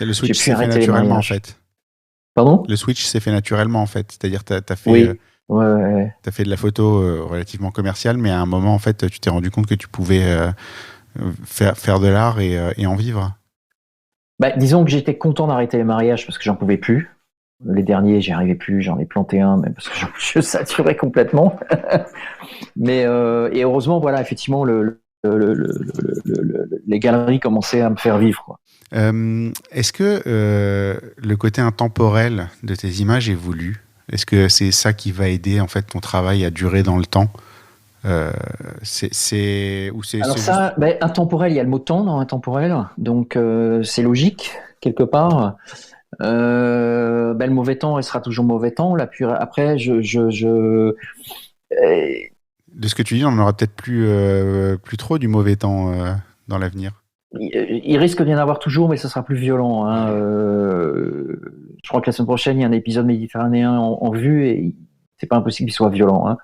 le switch s'est fait naturellement, en fait. Pardon ? Le switch s'est fait naturellement, en fait. C'est-à-dire, t'as fait... Oui. Ouais. Tu as fait de la photo relativement commerciale, mais à un moment, en fait, tu t'es rendu compte que tu pouvais faire de l'art et en vivre. Bah, disons que j'étais content d'arrêter les mariages parce que j'en pouvais plus. Les derniers, j'y arrivais plus, j'en ai planté un, mais parce que je saturais complètement. Mais et heureusement, voilà, effectivement, les galeries commençaient à me faire vivre, quoi. Est-ce que le côté intemporel de tes images est voulu ? Est-ce que c'est ça qui va aider en fait ton travail à durer dans le temps ? Alors ça, intemporel, il y a le mot temps dans intemporel, donc c'est logique quelque part. Le mauvais temps restera toujours mauvais temps. Là, puis après, de ce que tu dis, on n'aura peut-être plus trop du mauvais temps dans l'avenir. Il risque d'y en avoir toujours, mais ce sera plus violent. Hein. Je crois que la semaine prochaine, il y a un épisode méditerranéen en vue et c'est pas impossible qu'il soit violent. Hein.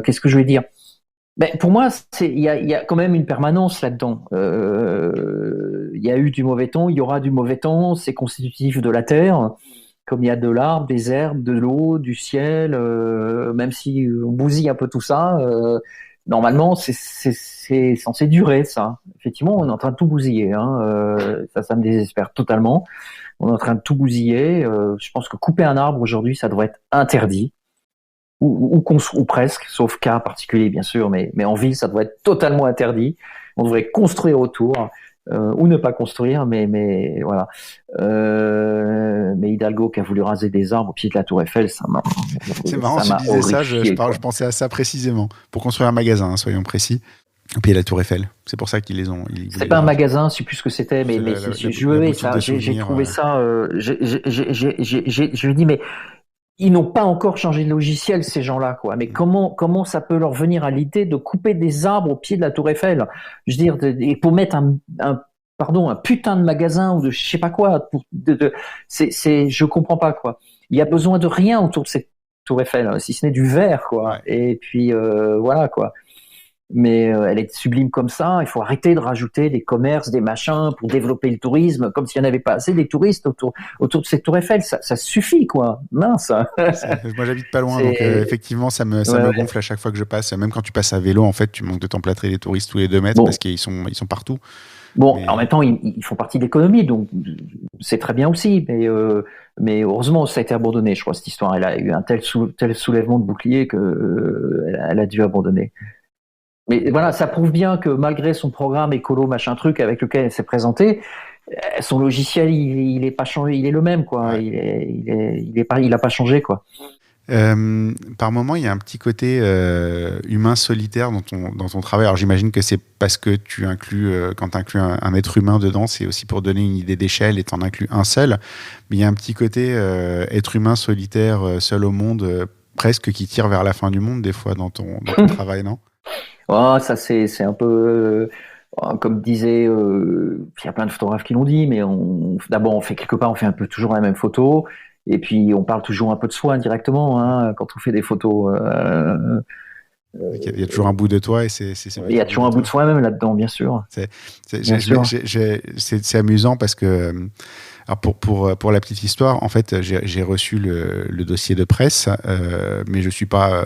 Qu'est-ce que je vais dire ? Pour moi, il y a quand même une permanence là-dedans. Il y a eu du mauvais temps, il y aura du mauvais temps. C'est constitutif de la terre, comme il y a de l'arbre, des herbes, de l'eau, du ciel. Même si on bousille un peu tout ça. Normalement, c'est censé durer, ça. Effectivement, on est en train de tout bousiller. Hein. Ça me désespère totalement. On est en train de tout bousiller. Je pense que couper un arbre aujourd'hui, ça devrait être interdit. Ou presque, sauf cas particulier, bien sûr. Mais en ville, ça devrait être totalement interdit. On devrait construire autour. Ou ne pas construire, mais voilà. Mais Hidalgo qui a voulu raser des arbres au pied de la Tour Eiffel, ça m'a. C'est marrant, tu disais ça, je pensais à ça précisément. Pour construire un magasin, hein, soyons précis. Au pied de la Tour Eiffel. C'est pour ça qu'ils les ont. C'est pas un magasin, je sais plus ce que c'était, mais j'ai trouvé ça. Je me dis, mais ils n'ont pas encore changé de logiciel, ces gens-là, quoi. Mais comment ça peut leur venir à l'idée de couper des arbres au pied de la Tour Eiffel ? Je veux dire, et pour mettre un putain de magasin ou de je sais pas quoi. Je comprends pas, quoi. Il y a besoin de rien autour de cette Tour Eiffel, si ce n'est du verre, quoi. Ouais. Et puis voilà, quoi. mais elle est sublime comme ça. Il faut arrêter de rajouter des commerces, des machins pour développer le tourisme, comme s'il n'y en avait pas assez des touristes autour de cette tour Eiffel. Ça suffit, quoi. Mince. Moi, j'habite pas loin, donc effectivement, ça me gonfle à chaque fois que je passe. Même quand tu passes à vélo, en fait, tu manques de t'emplâtrer les touristes tous les 2 mètres parce qu'ils sont partout. Bon, en même temps, ils font partie de l'économie, donc c'est très bien aussi. Mais heureusement, ça a été abandonné. Je crois cette histoire, elle a eu un tel soulèvement de bouclier que elle a dû abandonner. Mais voilà, ça prouve bien que malgré son programme écolo machin truc avec lequel elle s'est présentée, son logiciel il est pas changé, il est le même quoi. Ouais. Il a pas changé quoi. Par moment, il y a un petit côté humain solitaire dans ton travail. Alors j'imagine que c'est parce que tu inclus, quand tu inclus un être humain dedans, c'est aussi pour donner une idée d'échelle et t'en inclus un seul. Mais il y a un petit côté être humain solitaire, seul au monde, presque qui tire vers la fin du monde des fois dans ton travail, non? Oh, ça c'est un peu comme disait, il y a plein de photographes qui l'ont dit, mais d'abord on fait quelque part, on fait un peu toujours la même photo. Et puis, on parle toujours un peu de soi indirectement hein, quand on fait des photos. Il y a toujours un bout de toi et c'est il y a toujours un bout de soi-même là-dedans, bien sûr. C'est amusant parce que, alors pour la petite histoire, en fait, j'ai reçu le dossier de presse, mais je suis pas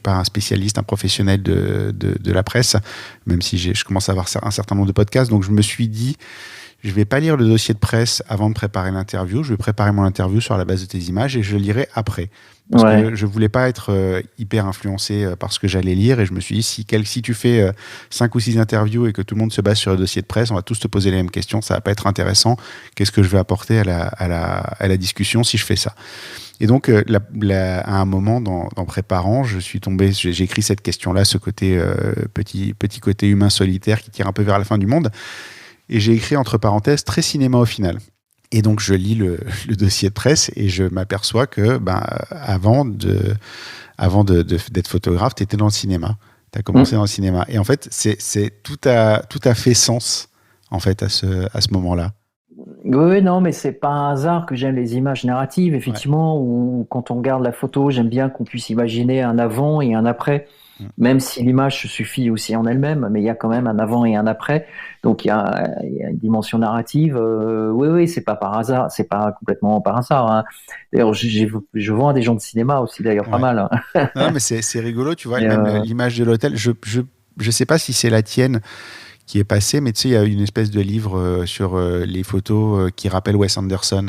un spécialiste, un professionnel de la presse, même si je commence à avoir un certain nombre de podcasts. Donc, je me suis dit, je vais pas lire le dossier de presse avant de préparer l'interview. Je vais préparer mon interview sur la base de tes images et je le lirai après. Parce que je voulais pas être hyper influencé par ce que j'allais lire et je me suis dit si tu fais 5 ou 6 interviews et que tout le monde se base sur le dossier de presse, on va tous te poser les mêmes questions, ça va pas être intéressant. Qu'est-ce que je vais apporter à la discussion si je fais ça? Et donc à un moment dans préparant, j'ai écrit cette question-là, ce côté petit côté humain solitaire qui tire un peu vers la fin du monde. Et j'ai écrit entre parenthèses très cinéma au final. Et donc je lis le dossier de presse et je m'aperçois que avant d'être photographe, tu étais dans le cinéma. Tu as commencé dans le cinéma. Et en fait, tout a fait sens en fait à ce moment-là. Oui, non, mais c'est pas un hasard que j'aime les images narratives, effectivement, où quand on regarde la photo, j'aime bien qu'on puisse imaginer un avant et un après. Même si l'image suffit aussi en elle-même, mais il y a quand même un avant et un après. Donc il y a une dimension narrative. Oui, c'est pas par hasard, c'est pas complètement par hasard. Hein. D'ailleurs, je vends à des gens de cinéma aussi, d'ailleurs, pas mal. Hein. Non, mais c'est rigolo, tu vois. Même l'image de l'hôtel, je sais pas si c'est la tienne qui est passée, mais tu sais, il y a une espèce de livre sur les photos qui rappellent Wes Anderson.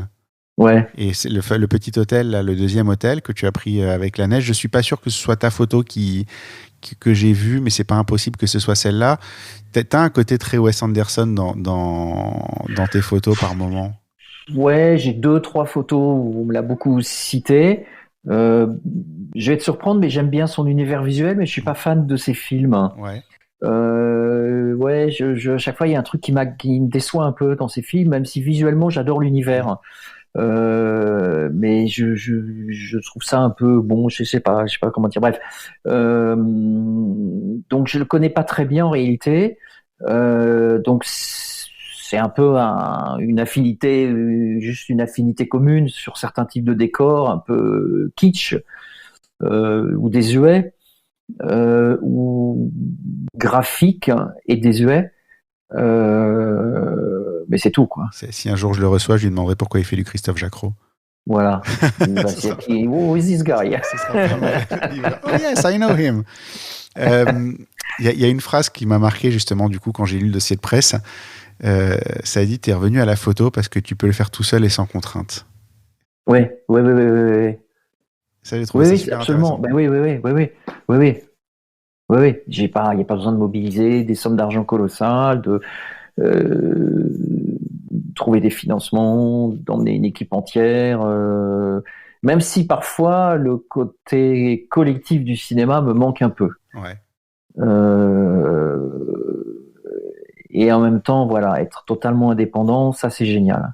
Ouais. Et c'est le petit hôtel, là, le deuxième hôtel que tu as pris avec la neige. Je suis pas sûr que ce soit ta photo que j'ai vue, mais c'est pas impossible que ce soit celle-là. T'as un côté très Wes Anderson dans tes photos par moment. Ouais, j'ai 2-3 photos où on me l'a beaucoup cité. Je vais te surprendre, mais j'aime bien son univers visuel, mais je suis pas fan de ses films. Ouais. À chaque fois il y a un truc qui me déçoit un peu dans ses films, même si visuellement j'adore l'univers. Mais je trouve ça un peu bon, je sais pas comment dire. Bref, donc je le connais pas très bien en réalité. Donc c'est un peu une affinité, juste une affinité commune sur certains types de décors, un peu kitsch ou désuets, ou graphiques et désuets. Mais c'est tout, quoi. Si un jour je le reçois, je lui demanderai pourquoi il fait du Christophe Jacquot. Voilà. Who is this guy? Oh yes, I know him. Il y a une phrase qui m'a marqué justement du coup quand j'ai lu le dossier de presse. Ça a dit t'es revenu à la photo parce que tu peux le faire tout seul et sans contrainte. Oui. Ça, j'ai trouvé ça super absolument. Ben oui. Oui. Il n'y a pas besoin de mobiliser des sommes d'argent colossales, de trouver des financements, d'emmener une équipe entière. Même si parfois le côté collectif du cinéma me manque un peu. Ouais. Et en même temps, voilà, être totalement indépendant, ça c'est génial.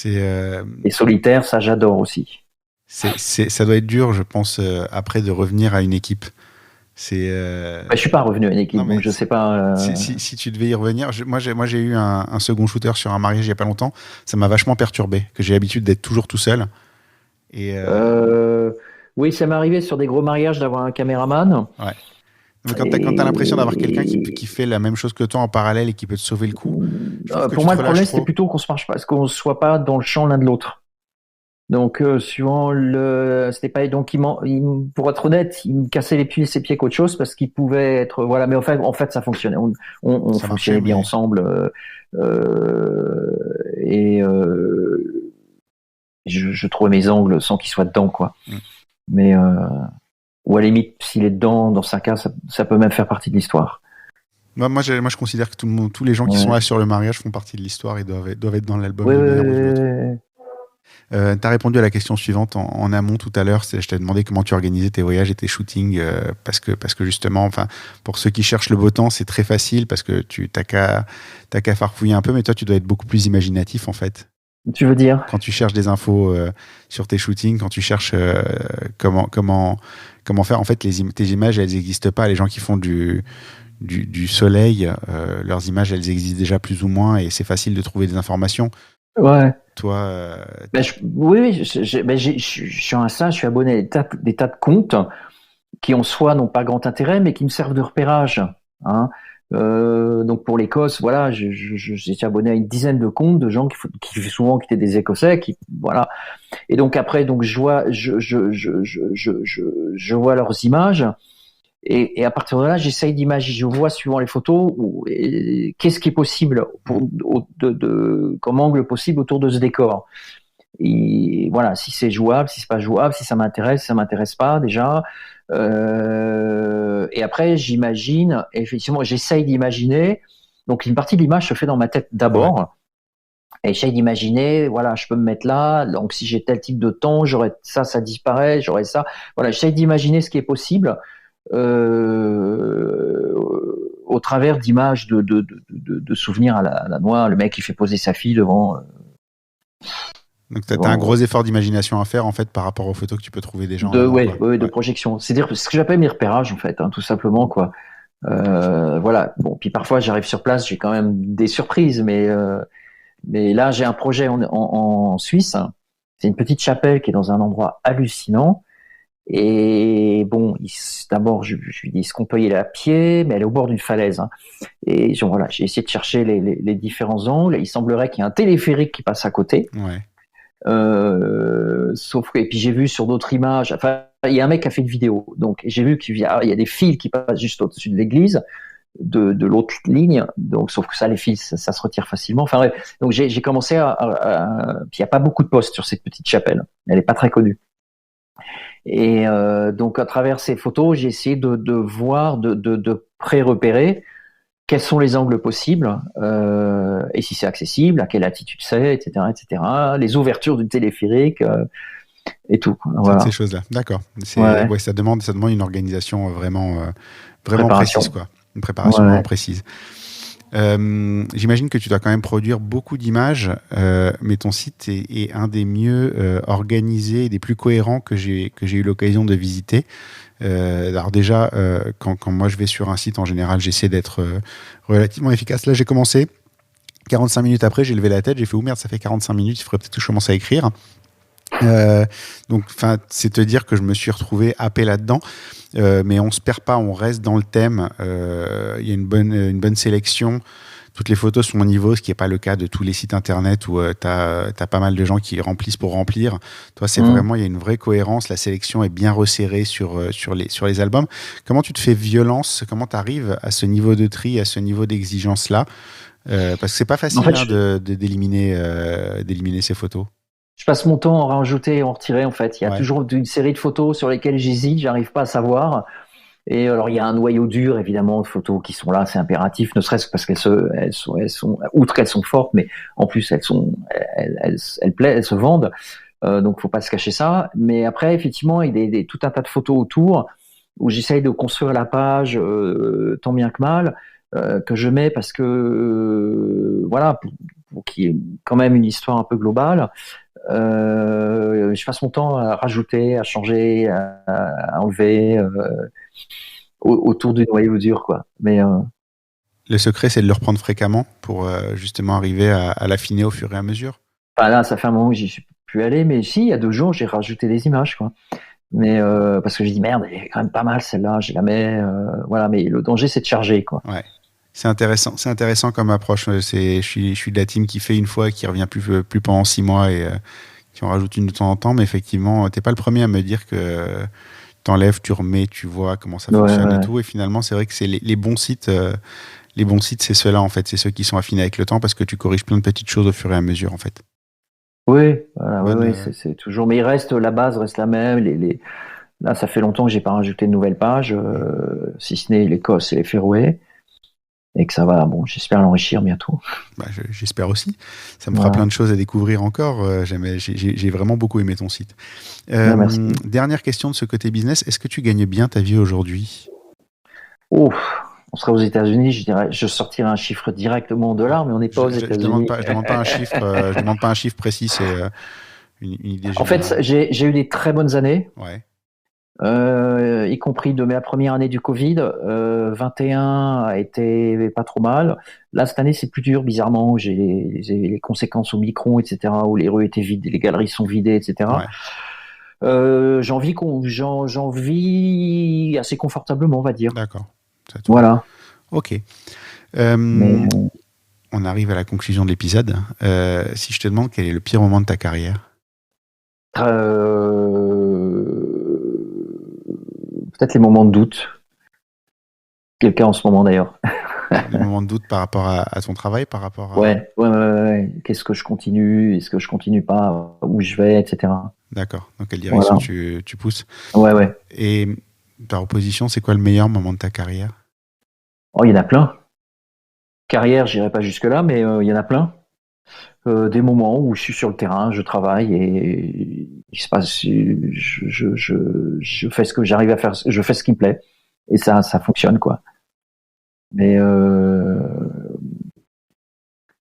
Et solitaire, ça j'adore aussi. Ça doit être dur, je pense, après de revenir à une équipe. Je suis pas revenu à une équipe, donc je sais pas. Si tu devais y revenir, moi j'ai eu un second shooter sur un mariage il y a pas longtemps. Ça m'a vachement perturbé, que j'ai l'habitude d'être toujours tout seul. Et oui, ça m'est arrivé sur des gros mariages d'avoir un caméraman. Ouais. Mais quand tu as l'impression d'avoir quelqu'un qui fait la même chose que toi en parallèle et qui peut te sauver le coup, pour moi, le problème, c'était plutôt qu'on se marche pas, qu'on ne soit pas dans le champ l'un de l'autre. Donc, suivant c'était pas, donc, pour être honnête, il me cassait ses pieds qu'autre chose parce qu'il pouvait être, voilà, mais en fait, ça fonctionnait. On ça fonctionnait bien ensemble, et je trouvais mes angles sans qu'il soit dedans, quoi. Mais, ou à la limite, s'il est dedans, dans sa cas, ça peut même faire partie de l'histoire. Moi, je considère que tous les gens qui sont là sur le mariage font partie de l'histoire et doivent être dans l'album. Tu as répondu à la question suivante en amont tout à l'heure. Je t'ai demandé comment tu organisais tes voyages et tes shootings parce que justement, enfin, pour ceux qui cherchent le beau temps, c'est très facile parce que t'as qu'à farfouiller un peu, mais toi, tu dois être beaucoup plus imaginatif en fait. Tu veux dire? Quand tu cherches des infos sur tes shootings, quand tu cherches comment faire, en fait, tes images, elles n'existent pas. Les gens qui font du soleil, leurs images, elles existent déjà plus ou moins et c'est facile de trouver des informations. Ouais. Toi, oui, je suis un singe, je suis abonné à des tas de comptes qui en soi n'ont pas grand intérêt, mais qui me servent de repérage. Hein. Donc pour l'Écosse, voilà, j'étais abonné à une dizaine de comptes de gens qui étaient des Écossais, voilà. Et donc après, donc je vois leurs images. Et à partir de là, j'essaye d'imaginer, je vois suivant les photos, qu'est-ce qui est possible comme angle possible autour de ce décor. Et voilà, si c'est jouable, si c'est pas jouable, si ça m'intéresse pas déjà. Et après, j'imagine, effectivement, j'essaye d'imaginer. Donc une partie de l'image se fait dans ma tête d'abord. Ouais. Et j'essaye d'imaginer, voilà, je peux me mettre là. Donc si j'ai tel type de temps, j'aurais ça disparaît, j'aurais ça. Voilà, j'essaye d'imaginer ce qui est possible. Au travers d'images de souvenirs à la noix, le mec qui fait poser sa fille devant. Donc t'as un gros effort d'imagination à faire en fait par rapport aux photos que tu peux trouver des gens. De projection. C'est-à-dire ce que j'appelle mes repérages en fait, hein, tout simplement quoi. Voilà. Bon, puis parfois j'arrive sur place, j'ai quand même des surprises, mais là j'ai un projet en Suisse. C'est une petite chapelle qui est dans un endroit hallucinant. Et bon, d'abord, je lui dis, est-ce qu'on peut y aller à pied? Mais elle est au bord d'une falaise. Hein. Et voilà, j'ai essayé de chercher les différents angles. Il semblerait qu'il y ait un téléphérique qui passe à côté. Ouais. Sauf que, et puis j'ai vu sur d'autres images, enfin, il y a un mec qui a fait une vidéo. Donc, j'ai vu qu'il y a des fils qui passent juste au-dessus de l'église, de l'autre ligne. Donc, sauf que ça, les fils, ça se retire facilement. Enfin, ouais. Donc, j'ai commencé puis il n'y a pas beaucoup de postes sur cette petite chapelle. Elle n'est pas très connue. Et donc à travers ces photos, j'ai essayé de voir, de pré-repérer quels sont les angles possibles et si c'est accessible, à quelle altitude c'est, etc., etc. Les ouvertures du téléphérique et tout. Voilà. Ces choses-là, d'accord. Ouais, ça demande une organisation vraiment précise, quoi. Une préparation vraiment précise. J'imagine que tu dois quand même produire beaucoup d'images, mais ton site est un des mieux organisés et des plus cohérents que j'ai eu l'occasion de visiter. Alors déjà, quand moi je vais sur un site, en général, j'essaie d'être relativement efficace. Là, j'ai commencé. 45 minutes après, j'ai levé la tête, j'ai fait « Oh merde, ça fait 45 minutes, il faudrait peut-être que je commence à écrire ». Donc, c'est te dire que je me suis retrouvé happé là-dedans. Mais on se perd pas, on reste dans le thème. Il y a une bonne sélection. Toutes les photos sont au niveau, ce qui n'est pas le cas de tous les sites internet où tu as pas mal de gens qui remplissent pour remplir. Toi, c'est vraiment, il y a une vraie cohérence. La sélection est bien resserrée sur les albums. Comment tu te fais violence? Comment tu arrives à ce niveau de tri, à ce niveau d'exigence-là? Parce que c'est pas facile d'éliminer ces photos. Je passe mon temps à en rajouter et en retirer, en fait. Il y a toujours une série de photos sur lesquelles j'hésite, j'arrive pas à savoir. Et alors, il y a un noyau dur, évidemment, de photos qui sont là, c'est impératif, ne serait-ce que parce qu'elles sont, outre qu'elles sont fortes, mais en plus, elles se vendent. Donc, faut pas se cacher ça. Mais après, effectivement, il y a tout un tas de photos autour où j'essaye de construire la page, tant bien que mal, que je mets parce que, voilà, pour qu'il y ait quand même une histoire un peu globale. Je passe mon temps à rajouter, à changer, à enlever autour du noyau dur, quoi. Mais le secret, c'est de le reprendre fréquemment pour justement arriver à l'affiner au fur et à mesure. Enfin, là, ça fait un moment que j'y suis plus allé, mais si, il y a 2 jours, j'ai rajouté des images, quoi. Mais parce que j'ai dit merde, elle est quand même pas mal celle-là, je la mets. Voilà, mais le danger c'est de charger, quoi. Ouais. C'est intéressant comme approche. Je suis de la team qui fait une fois et qui revient plus pendant 6 mois et qui en rajoute une de temps en temps. Mais effectivement, t'es pas le premier à me dire que t'enlèves, tu remets, tu vois comment ça fonctionne et tout. Et finalement, c'est vrai que c'est les bons sites. Les bons sites, c'est ceux-là en fait. C'est ceux qui sont affinés avec le temps parce que tu corriges plein de petites choses au fur et à mesure en fait. Oui, voilà, oui, c'est toujours. Mais la base reste la même. Là, ça fait longtemps que j'ai pas rajouté de nouvelles pages, si ce n'est l'Écosse et les Féroé. Et que ça va, bon, j'espère l'enrichir bientôt. Bah, j'espère aussi. Ça me fera plein de choses à découvrir encore. J'ai vraiment beaucoup aimé ton site. Dernière question de ce côté business. Est-ce que tu gagnes bien ta vie aujourd'hui? Oh, on serait aux États-Unis, je sortirais un chiffre directement en dollars, mais on n'est pas aux États-Unis. Je demande pas un chiffre. Je demande pas un chiffre précis. C'est une idée générale. En fait, j'ai eu des très bonnes années. Ouais. Y compris de ma première année du Covid. 21 a été pas trop mal. Là, cette année, c'est plus dur, bizarrement. J'ai les conséquences au Micron, etc., où les rues étaient vides, les galeries sont vidées, etc. Ouais. J'en vis assez confortablement, on va dire. D'accord. Voilà. Ok. On arrive à la conclusion de l'épisode. Si je te demande quel est le pire moment de ta carrière? Peut-être les moments de doute. Quelqu'un en ce moment d'ailleurs. Les moments de doute par rapport à ton travail, par rapport à... Ouais. Qu'est-ce que je continue? Est-ce que je continue pas? Où je vais, etc. D'accord. Dans quelle direction tu pousses? Ouais. Et par opposition, c'est quoi le meilleur moment de ta carrière? Oh, il y en a plein. Carrière, j'irai pas jusque-là, mais il y en a plein. Des moments où je suis sur le terrain, je travaille et il se passe, je fais ce que j'arrive à faire, je fais ce qui me plaît et ça fonctionne, quoi. Mais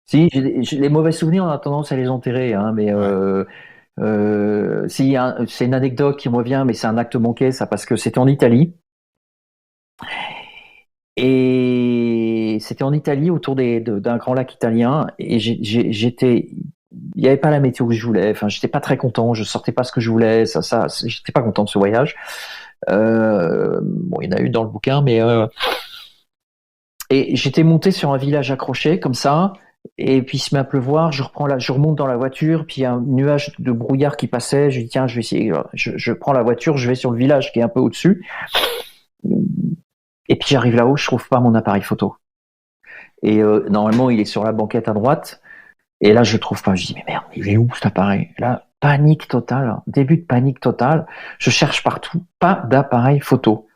si j'ai les mauvais souvenirs, on a tendance à les enterrer, hein, mais c'est une anecdote qui me revient, mais c'est un acte manqué, ça, parce que c'était en Italie. Et c'était en Italie, autour d'un grand lac italien, et il n'y avait pas la météo que je voulais. Enfin, j'étais pas très content. Je sortais pas ce que je voulais. J'étais pas content de ce voyage. Bon, il y en a eu dans le bouquin, mais et j'étais monté sur un village accroché comme ça. Et puis il se met à pleuvoir. Je remonte dans la voiture. Puis il y a un nuage de brouillard qui passait. Je dis tiens, je vais essayer. Je prends la voiture. Je vais sur le village qui est un peu au-dessus. Et puis j'arrive là-haut, je trouve pas mon appareil photo. Et normalement, il est sur la banquette à droite. Et là, je le trouve pas. Je dis mais merde, il est où cet appareil? Là, panique totale, début de panique totale. Je cherche partout, pas d'appareil photo.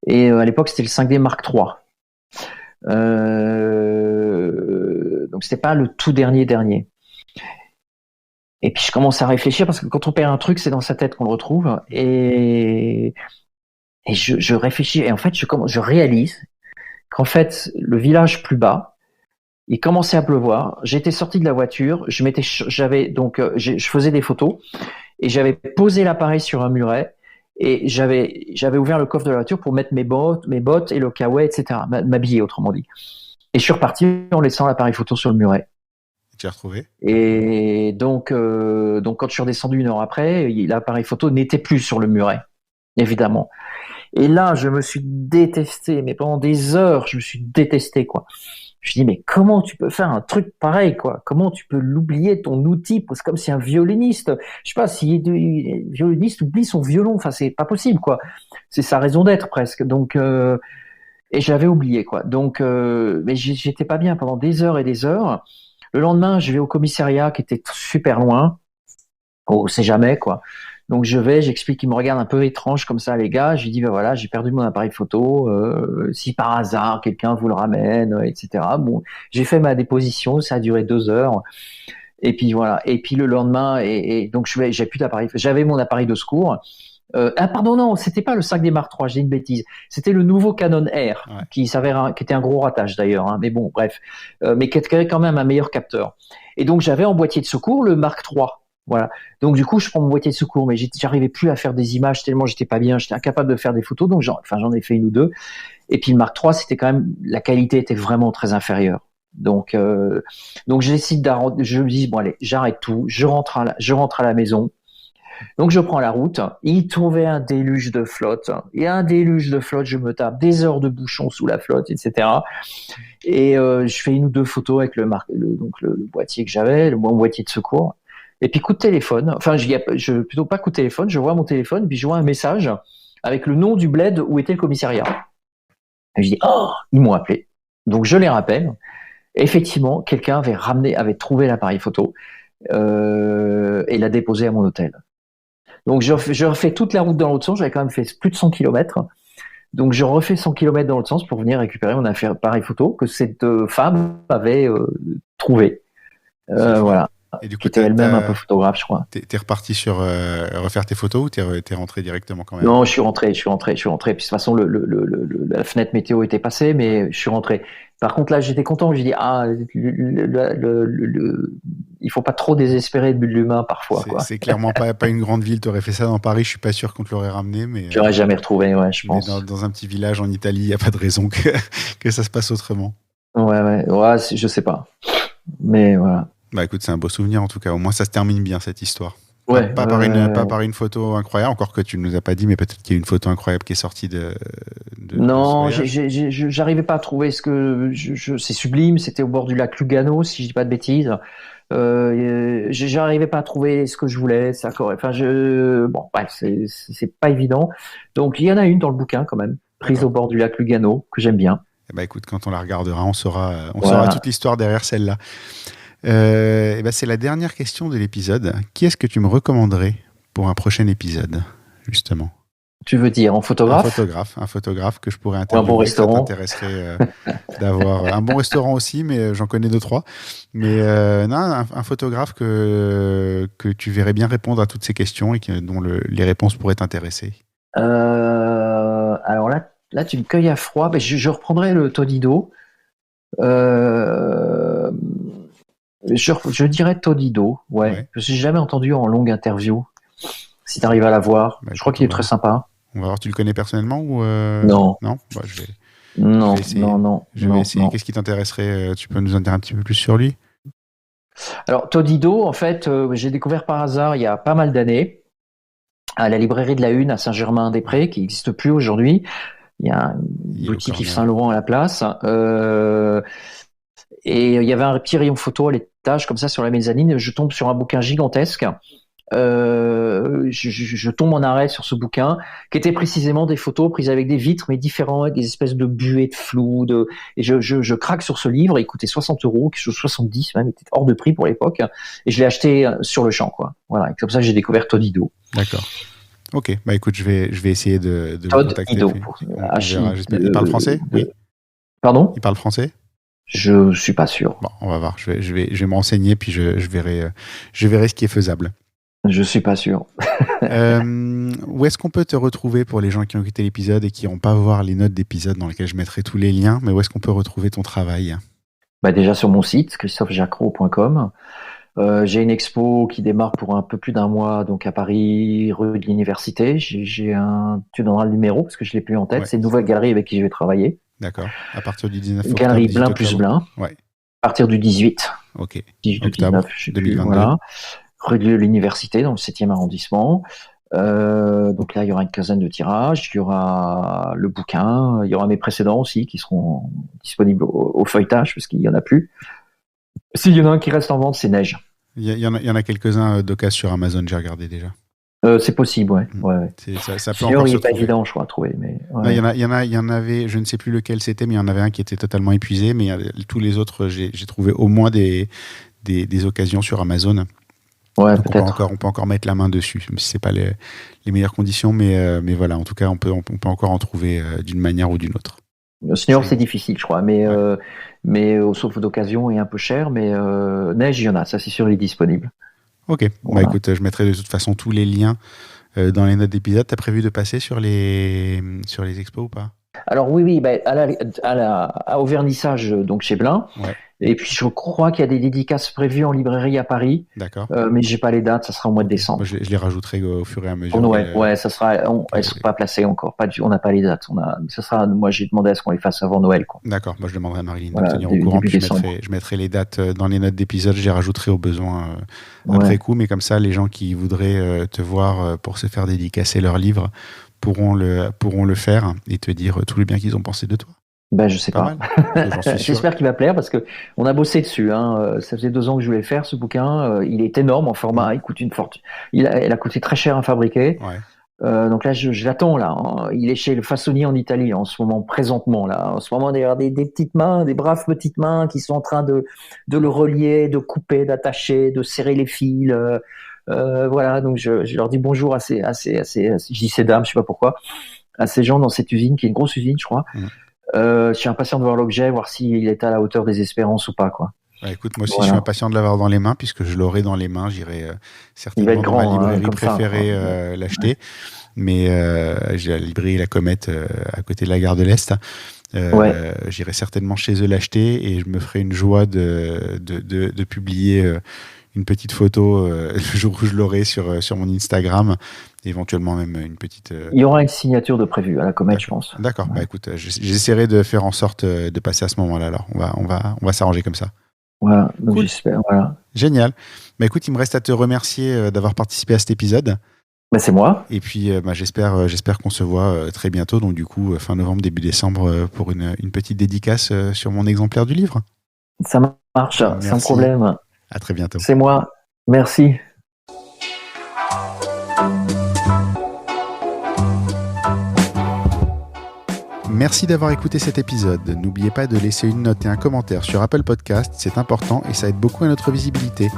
Et à l'époque, c'était le 5D Mark III. Donc c'était pas le tout dernier. Et puis je commence à réfléchir parce que quand on perd un truc, c'est dans sa tête qu'on le retrouve. Et je réfléchis et en fait je réalise qu'en fait le village plus bas, il commençait à pleuvoir. J'étais sorti de la voiture, je faisais des photos et j'avais posé l'appareil sur un muret et j'avais ouvert le coffre de la voiture pour mettre mes bottes et le kawaii, etc. M'habiller, autrement dit. Et je suis reparti en laissant l'appareil photo sur le muret. Tu l'as retrouvé? Et donc quand je suis redescendu une heure après, l'appareil photo n'était plus sur le muret, évidemment. Et là, je me suis détesté, mais pendant des heures, je me suis détesté, quoi. Je me dis, mais comment tu peux faire un truc pareil, quoi? Comment tu peux l'oublier, ton outil? C'est comme si un violoniste, je sais pas, si un violoniste oublie son violon, enfin, c'est pas possible, quoi. C'est sa raison d'être, presque. Donc, et je l'avais oublié, quoi. Donc, mais j'étais pas bien pendant des heures et des heures. Le lendemain, je vais au commissariat qui était super loin. On sait jamais, quoi. Donc j'explique, ils me regardent un peu étrange comme ça, les gars. Je lui dis, ben voilà, j'ai perdu mon appareil photo. Si par hasard quelqu'un vous le ramène, etc. Bon, j'ai fait ma déposition, ça a duré 2 heures. Et puis voilà. Et puis le lendemain, et donc j'ai plus d'appareil. J'avais mon appareil de secours. Pardon, non, c'était pas le 5D Mark III, j'ai une bêtise. C'était le nouveau Canon R, qui était un gros ratage d'ailleurs. Hein, mais bon, bref, mais qui était quand même un meilleur capteur. Et donc j'avais en boîtier de secours le Mark III. Voilà. Donc du coup, je prends mon boîtier de secours, mais j'arrivais plus à faire des images tellement j'étais pas bien, j'étais incapable de faire des photos. Donc j'en ai fait une ou deux. Et puis le Mark III, c'était quand même, la qualité était vraiment très inférieure. Donc je décide je me dis bon allez, j'arrête tout, je rentre à la maison. Donc je prends la route, il trouvait un déluge de flotte, je me tape des heures de bouchon sous la flotte, etc. Et je fais une ou deux photos avec donc le boîtier que j'avais, mon boîtier de secours. Et puis coup de téléphone, plutôt pas coup de téléphone, je vois mon téléphone, puis je vois un message avec le nom du bled où était le commissariat. Et je dis, oh, ils m'ont appelé. Donc je les rappelle. Effectivement, quelqu'un avait trouvé l'appareil photo et l'a déposé à mon hôtel. Donc je refais toute la route dans l'autre sens, j'avais quand même fait plus de 100 km. Donc je refais 100 km dans l'autre sens pour venir récupérer mon appareil photo que cette femme avait trouvé. Voilà. Et du coup, qui était elle-même un peu photographe, je crois. T'es reparti sur refaire tes photos ou t'es rentré directement quand même? Non, je suis rentré. Puis de toute façon, la fenêtre météo était passée, mais je suis rentré. Par contre, là, j'étais content. J'ai dit, il faut pas trop désespérer de l'humain parfois. C'est clairement pas une grande ville. T'aurais fait ça dans Paris, je suis pas sûr qu'on te l'aurait ramené, mais. J'aurais jamais retrouvé, ouais, je pense. Dans un petit village en Italie, il y a pas de raison que ça se passe autrement. Ouais, je sais pas. Mais voilà. Bah écoute, c'est un beau souvenir en tout cas. Au moins, ça se termine bien cette histoire. Ouais, pas par une photo incroyable, encore que tu ne nous as pas dit, mais peut-être qu'il y a une photo incroyable qui est sortie non, j'arrivais pas à trouver ce que c'est sublime. C'était au bord du lac Lugano, si je dis pas de bêtises. J'arrivais pas à trouver ce que je voulais. C'est pas évident. Donc il y en a une dans le bouquin quand même, prise au bord du lac Lugano, que j'aime bien. Bah écoute, quand on la regardera, on saura toute l'histoire derrière celle-là. C'est la dernière question de l'épisode. Qui est-ce que tu me recommanderais pour un prochain épisode, justement? Tu veux dire en photographe? Un photographe que je pourrais interviewer. Un bon restaurant. Ça t'intéresserait d'avoir un bon restaurant aussi, mais j'en connais 2-3. Mais un photographe que tu verrais bien répondre à toutes ces questions et dont les réponses pourraient t'intéresser. Alors là, tu me cueilles à froid. Je reprendrai le Todido. Je dirais Todido, ouais. Je n'ai jamais entendu en longue interview. Si tu arrives à la voir, je crois qu'il est très sympa. On va voir, tu le connais personnellement ou Non. Non, non. Je vais essayer. Qu'est-ce qui t'intéresserait? Tu peux nous en dire un petit peu plus sur lui? Alors Todido, en fait, j'ai découvert par hasard il y a pas mal d'années à la librairie de la Une à Saint-Germain-des-Prés, qui n'existe plus aujourd'hui. Il y a une boutique Yves Saint-Laurent à la place. Et il y avait un petit rayon photo à l'étage, comme ça, sur la mezzanine. Je tombe sur un bouquin gigantesque. Je tombe en arrêt sur ce bouquin, qui était précisément des photos prises avec des vitres, mais différentes, avec des espèces de buées de flou. Et je craque sur ce livre. Il coûtait 60 €, 70 même, il était hors de prix pour l'époque. Et je l'ai acheté sur le champ, quoi. Voilà. Et comme ça, j'ai découvert Todido. D'accord. Ok. Bah écoute, je vais essayer de le contacter. Todido. Il parle français? Oui. Pardon? Il parle français? Je suis pas sûr. Bon, on va voir. Je vais me renseigner puis je verrai ce qui est faisable. Je suis pas sûr. Où est-ce qu'on peut te retrouver pour les gens qui ont écouté l'épisode et qui n'ont pas voir les notes d'épisode dans lesquelles je mettrai tous les liens, mais où est-ce qu'on peut retrouver ton travail? Déjà sur mon site, christophejacro.com. J'ai une expo qui démarre pour un peu plus d'un mois, donc à Paris, rue de l'Université. Tu donneras le numéro parce que je l'ai plus en tête. Ouais. C'est une nouvelle galerie avec qui je vais travailler. D'accord. À partir du 19 octobre. Galerie Blin plus Blin. Ouais. À partir du 18. Ok. 18 octobre 19, je sais 2022. Plus, voilà. Rue de l'Université, dans le 7e arrondissement. Donc là, il y aura une quinzaine de tirages. Il y aura le bouquin. Il y aura mes précédents aussi qui seront disponibles au feuilletage parce qu'il y en a plus. S'il y en a un qui reste en vente, c'est Neige. Il y en a quelques-uns d'occasion sur Amazon, j'ai regardé déjà. C'est possible, ouais. Ça peut encore se il n'est trouver. pas évident, je crois, à trouver. Mais, ouais. Il y en avait, je ne sais plus lequel c'était, mais il y en avait un qui était totalement épuisé. Mais tous les autres, j'ai trouvé au moins des occasions sur Amazon. Ouais, donc peut-être. On peut encore mettre la main dessus. C'est pas les meilleures conditions, mais voilà, en tout cas, on peut encore en trouver d'une manière ou d'une autre. Senior, c'est difficile, je crois, mais sauf d'occasion et un peu cher. Mais Neige, il y en a, ça c'est sûr, il est disponible. Ok, voilà. Bah écoute, je mettrai de toute façon tous les liens dans les notes d'épisode. T'as prévu de passer sur les expos ou pas? Alors oui, au vernissage donc chez Blin. Ouais. Et puis je crois qu'il y a des dédicaces prévues en librairie à Paris. D'accord. Mais j'ai pas les dates, ça sera au mois de décembre. Moi, je les rajouterai au fur et à mesure. Pour Noël, ouais, ça sera. Elles sont pas placées encore, on n'a pas les dates. Ça sera. Moi, j'ai demandé à ce qu'on les fasse avant Noël, quoi. D'accord. Moi, je demanderai à Marilyn de Voilà, me tenir au courant. Puis décembre. je mettrai les dates dans les notes d'épisode. Je les rajouterai au besoin après coup. Mais comme ça, les gens qui voudraient te voir pour se faire dédicacer leur livre pourront le faire et te dire tout le bien qu'ils ont pensé de toi. Ben, je sais pas. J'espère qu'il va plaire parce que on a bossé dessus. Ça faisait 2 ans que je voulais le faire, ce bouquin. Il est énorme en format. Il coûte une fortune. Il a coûté très cher à fabriquer. Ouais. Donc là, je l'attends là. Il est chez le façonnier en Italie en ce moment, présentement là. En ce moment, il y a des petites mains, des braves petites mains qui sont en train de le relier, de couper, d'attacher, de serrer les fils. Voilà. Donc je leur dis bonjour à ces, je dis ces dames, je sais pas pourquoi, à ces gens dans cette usine qui est une grosse usine, je crois. Je suis impatient de voir l'objet, voir s'il est à la hauteur des espérances ou pas, quoi. Ouais, écoute, moi aussi, je suis impatient de l'avoir dans les mains, puisque je l'aurai dans les mains. J'irai certainement dans ma librairie préférée l'acheter. Mais j'ai la librairie La Comète à côté de la gare de l'Est. J'irai certainement chez eux l'acheter et je me ferai une joie de publier une petite photo le jour où je l'aurai sur mon Instagram. Éventuellement même une petite... Il y aura une signature de prévue à La Comète, je pense. D'accord. Ouais. Bah écoute, j'essaierai de faire en sorte de passer à ce moment-là. Alors, on va s'arranger comme ça. Voilà, donc cool. J'espère, voilà. Génial. Bah écoute, il me reste à te remercier d'avoir participé à cet épisode. Bah c'est moi. Et puis j'espère qu'on se voit très bientôt, donc du coup fin novembre, début décembre, pour une petite dédicace sur mon exemplaire du livre. Ça marche, merci. Sans problème. À très bientôt. C'est moi. Merci. Merci d'avoir écouté cet épisode. N'oubliez pas de laisser une note et un commentaire sur Apple Podcast, c'est important et ça aide beaucoup à notre visibilité.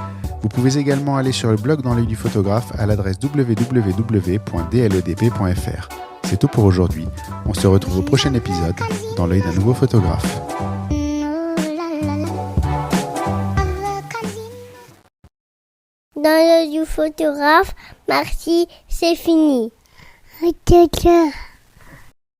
Vous pouvez également aller sur le blog Dans l'œil du photographe à l'adresse www.dlodp.fr. C'est tout pour aujourd'hui. On se retrouve au prochain épisode dans l'œil d'un nouveau photographe. Dans l'œil du photographe, merci, c'est fini.